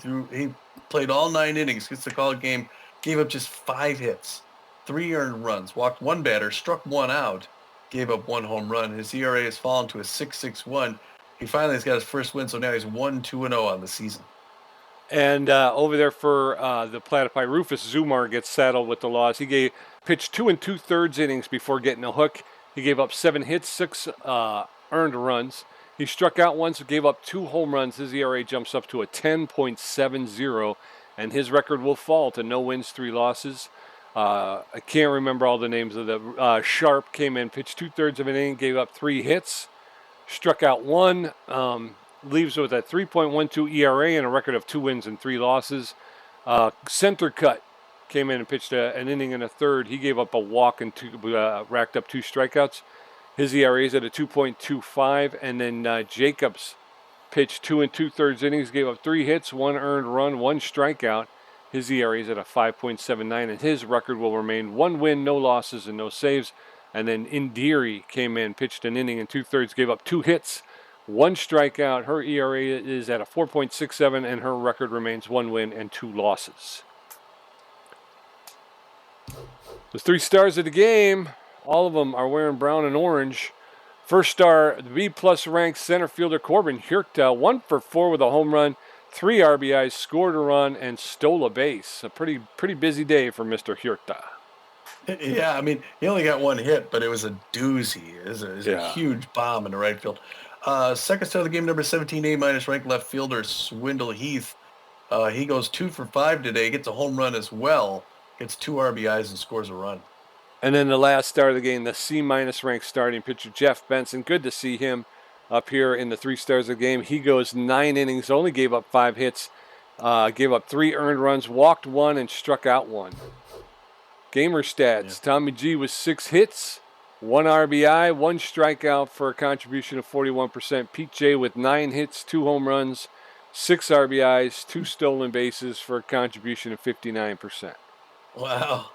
played all 9 innings, gets the call game, gave up just 5 hits, 3 earned runs, walked 1 batter, struck 1 out, gave up 1 home run. His ERA has fallen to a 6.61. He finally has got his first win, so now he's 1-2-0 on the season. And over there for the Platypi, Rufus Zumar gets saddled with the loss. He pitched 2 2/3 innings before getting a hook. He gave up 7 hits, 6 earned runs. He struck out once, gave up 2 home runs. His ERA jumps up to a 10.70, and his record will fall to no wins, 3 losses. I can't remember all the names of the Sharp came in, pitched 2/3 of an inning, gave up 3 hits, struck out 1. Leaves with a 3.12 ERA and a record of 2 wins and 3 losses. Center Cut came in and pitched an inning and a third. He gave up a walk and racked up 2 strikeouts. His ERA is at a 2.25. And then Jacobs pitched 2 2/3 innings, gave up 3 hits, 1 earned run, 1 strikeout. His ERA is at a 5.79, and his record will remain 1 win, no losses, and no saves. And then Indiri came in, pitched an inning and 2/3, gave up 2 hits, 1 strikeout. Her ERA is at a 4.67, and her record remains 1 win and 2 losses. The 3 stars of the game, all of them are wearing brown and orange. First star, the B-plus ranked center fielder Corbin Hurta, 1 for 4 with a home run, 3 RBIs, scored a run, and stole a base. A pretty busy day for Mr. Hurta. Yeah, I mean, he only got 1 hit, but it was a doozy. It was a huge bomb in the right field. Second star of the game, number 17, A-minus ranked left fielder Swindle Heath. He goes 2 for 5 today, gets a home run as well, gets 2 RBIs and scores a run. And then the last star of the game, the C-minus ranked starting pitcher Geoff Benson. Good to see him up here in the 3 stars of the game. He goes 9 innings, only gave up 5 hits, gave up 3 earned runs, walked 1, and struck out 1. Gamer stats, Tommy G with 6 hits, 1 RBI, 1 strikeout for a contribution of 41%. Pete J with 9 hits, 2 home runs, 6 RBIs, 2 stolen bases for a contribution of 59%. Wow.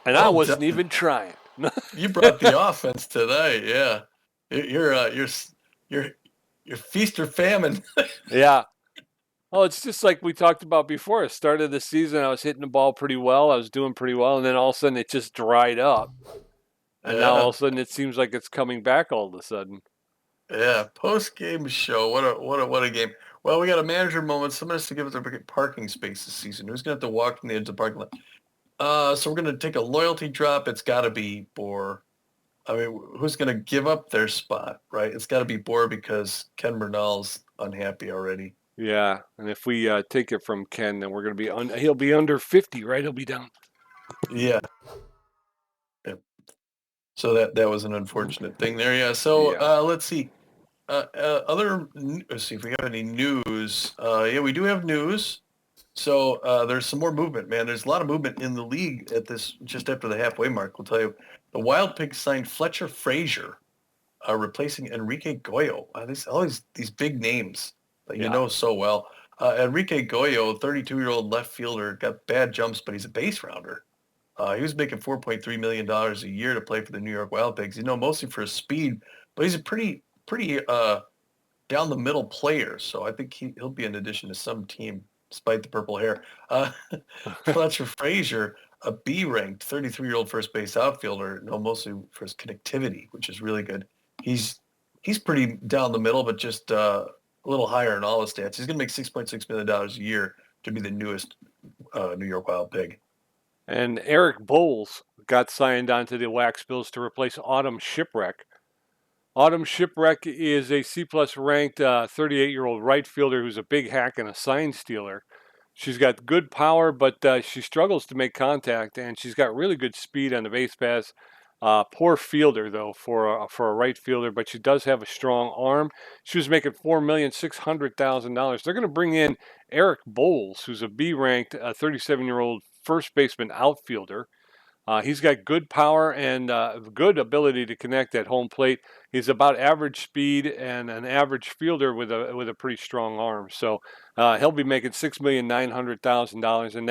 And I wasn't even trying. You brought the offense tonight, yeah. You're feast or famine. Yeah. Oh, it's just like we talked about before. At the start of the season, I was hitting the ball pretty well. I was doing pretty well, and then all of a sudden it just dried up. And now all of a sudden it seems like it's coming back all of a sudden. Yeah, post-game show. What a game. Well, we got a manager moment. Someone has to give us a parking space this season. Who's going to have to walk from the edge of the parking lot? So we're going to take a loyalty drop. It's got to be Bohr. I mean, who's going to give up their spot, right? It's got to be Bohr because Ken Bernal's unhappy already. Yeah, and if we take it from Ken, then we're going to be he'll be under 50, right? He'll be down. Yeah. So that was an unfortunate thing there. Yeah. So let's see. Let's see if we have any news. Yeah, we do have news. So there's some more movement, man. There's a lot of movement in the league at this just after the halfway mark. We'll tell you, the Wild Pigs signed Fletcher Frazier, replacing Enrique Goyo. All these big names that you know so well. Enrique Goyo, 32-year-old left fielder, got bad jumps, but he's a base rounder. He was making $4.3 million a year to play for the New York Wild Pigs. Mostly for his speed, but he's a pretty down the middle player. So I think he'll be an addition to some team, despite the purple hair. Fletcher Frazier, a B-ranked 33-year-old first base outfielder, mostly for his connectivity, which is really good. He's pretty down the middle, but just a little higher in all his stats. He's going to make $6.6 million a year to be the newest New York Wild Pig. And Eric Bowles got signed onto the Wax Bills to replace Autumn Shipwreck. Autumn Shipwreck is a C-plus ranked 38-year-old right fielder who's a big hack and a sign stealer. She's got good power, but she struggles to make contact, and she's got really good speed on the base pass. Poor fielder, though, for a right fielder, but she does have a strong arm. She was making $4,600,000. They're going to bring in Eric Bowles, who's a B-ranked 37-year-old first baseman outfielder. He's got good power and good ability to connect at home plate. He's about average speed and an average fielder with a pretty strong arm. So he'll be making $6,900,000, and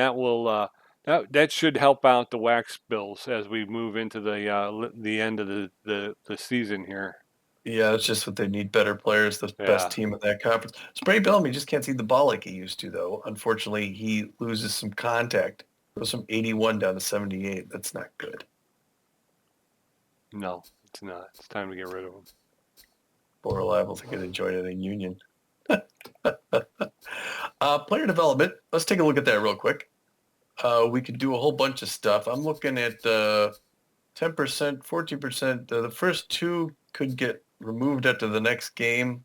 That should help out the Wax Bills as we move into the end of the season here. Yeah, it's just what they need, better players, the best team in that conference. Spray Bellamy just can't see the ball like he used to, though. Unfortunately, he loses some contact. Goes from 81 down to 78. That's not good. No, it's not. It's time to get rid of him. Or liable to get joined in a union. Player development. Let's take a look at that real quick. We could do a whole bunch of stuff. I'm looking at 10%, 14%. The first two could get removed after the next game.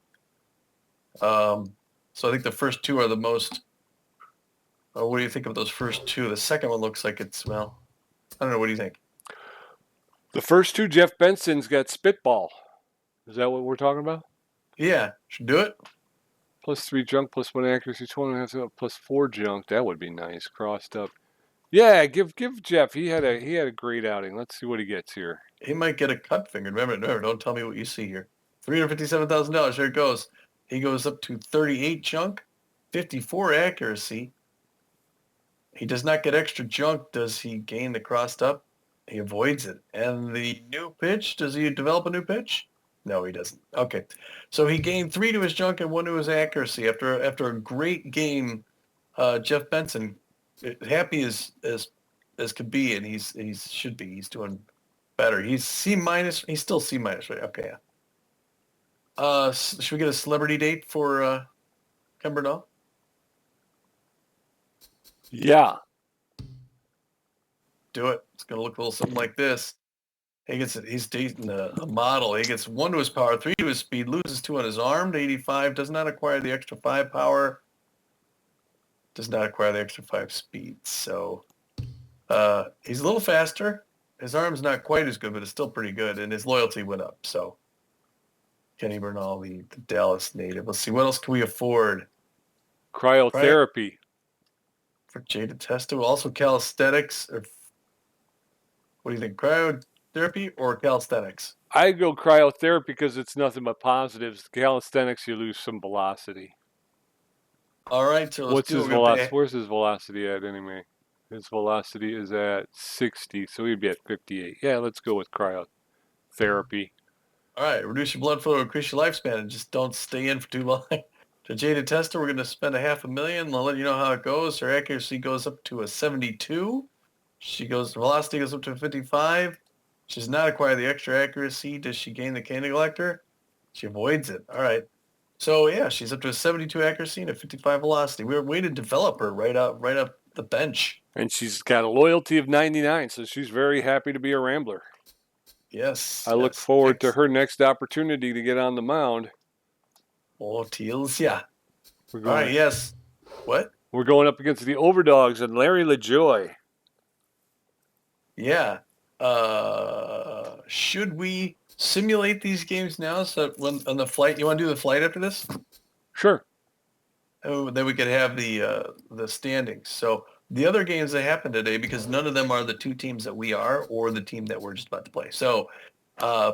So I think the first two are the most. What do you think of those first two? The second one looks like it's, well, I don't know. What do you think? The first two, Geoff Benson's got spitball. Is that what we're talking about? Yeah, should do it. +3 junk, +1 accuracy, 12.5, +4 junk. That would be nice. Crossed up. Yeah, give Geoff. He had a great outing. Let's see what he gets here. He might get a cut finger. Remember, don't tell me what you see here. $357,000. There it goes. He goes up to 38 junk, 54 accuracy. He does not get extra junk. Does he gain the crossed up? He avoids it. And the new pitch, does he develop a new pitch? No, he doesn't. Okay. So he gained 3 to his junk and 1 to his accuracy after a great game. Geoff Benson, happy as could be, and he should be. He's doing better. He's C-. He's still C-, right? Okay. Yeah. Should we get a celebrity date for Ken Bernal? Yeah. Do it. It's going to look a little something like this. He's dating a model. He gets 1 to his power, 3 to his speed, loses 2 on his arm to 85, does not acquire the extra 5 power, does not acquire the extra 5 speed. So he's a little faster. His arm's not quite as good, but it's still pretty good, and his loyalty went up. So Kenny Bernal, the Dallas native. Let's see, what else can we afford? Cryotherapy. For Jada Testo, also calisthenics. What do you think, cryotherapy or calisthenics? I go cryotherapy because it's nothing but positives. Calisthenics, you lose some velocity. All right, so what's his velocity? Where's his velocity at anyway? His velocity is at 60, so he'd be at 58. Yeah, let's go with cryotherapy. All right, reduce your blood flow, increase your lifespan, and just don't stay in for too long. To Jada Testo, we're going to spend $500,000. I'll let you know how it goes. Her accuracy goes up to a 72. Velocity goes up to a 55. She does not acquire the extra accuracy. Does she gain the candy collector? She avoids it. All right. So yeah, she's up to a 72 accuracy and a 55 velocity. We were way to develop her right up the bench. And she's got a loyalty of 99, so she's very happy to be a Rambler. Yes. I look forward to her next opportunity to get on the mound. Oh, Teals, yeah. All right, yes. What? We're going up against the Overdogs and Larry LaJoy. Yeah. Should we simulate these games now so that when on the flight, you want to do the flight after this? Sure. Oh, then we could have the standings. So the other games that happened today, because none of them are the two teams that we are or the team that we're just about to play. So,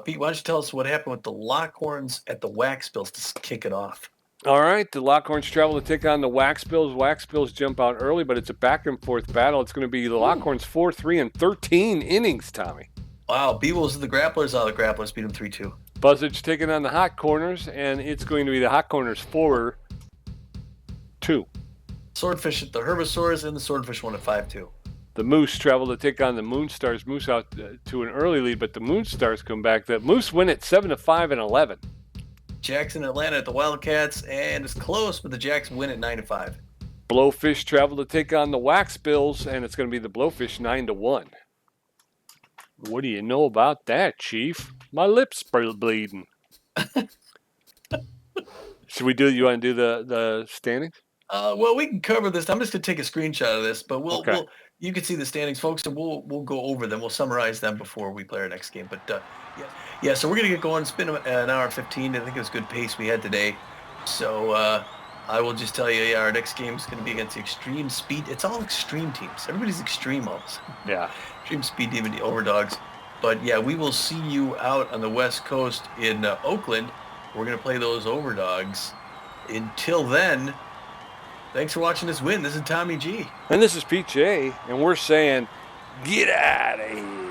Pete, why don't you tell us what happened with the Lockhorns at the Wax Bills to kick it off? All right, the Lockhorns travel to take on the Wax Bills. Wax Bills jump out early, but it's a back-and-forth battle. It's going to be the Lockhorns 4-3 in 13 innings, Tommy. Wow, Beebles the Grapplers. The Grapplers beat them 3-2. Buzzards taking on the Hot Corners, and it's going to be the Hot Corners 4-2. Swordfish at the Herbisaurs, and the Swordfish won at 5-2. The Moose travel to take on the Moonstars. Moose out to an early lead, but the Moonstars come back. The Moose win at 7-5 and 11. Jackson, Atlanta at the Wildcats, and it's close, but the Jacks win at 9-5. Blowfish travel to take on the Wax Bills, and it's going to be the Blowfish 9-1. What do you know about that, Chief? My lips are bleeding. Should we do? You want to do the standings? Well, we can cover this. I'm just going to take a screenshot of this, but you can see the standings, folks, and we'll go over them. We'll summarize them before we play our next game. But yeah. So we're going to get going. It's been an hour and 15. I think it was good pace we had today. So I will just tell you, our next game is going to be against the Extreme Speed. It's all extreme teams. Everybody's extreme almost. Yeah. Extreme Speed Team and the Overdogs. But yeah, we will see you out on the West Coast in Oakland. We're going to play those Overdogs. Until then, Thanks for watching us win. This is Tommy G. And this is Pete J, and we're saying, get out of here.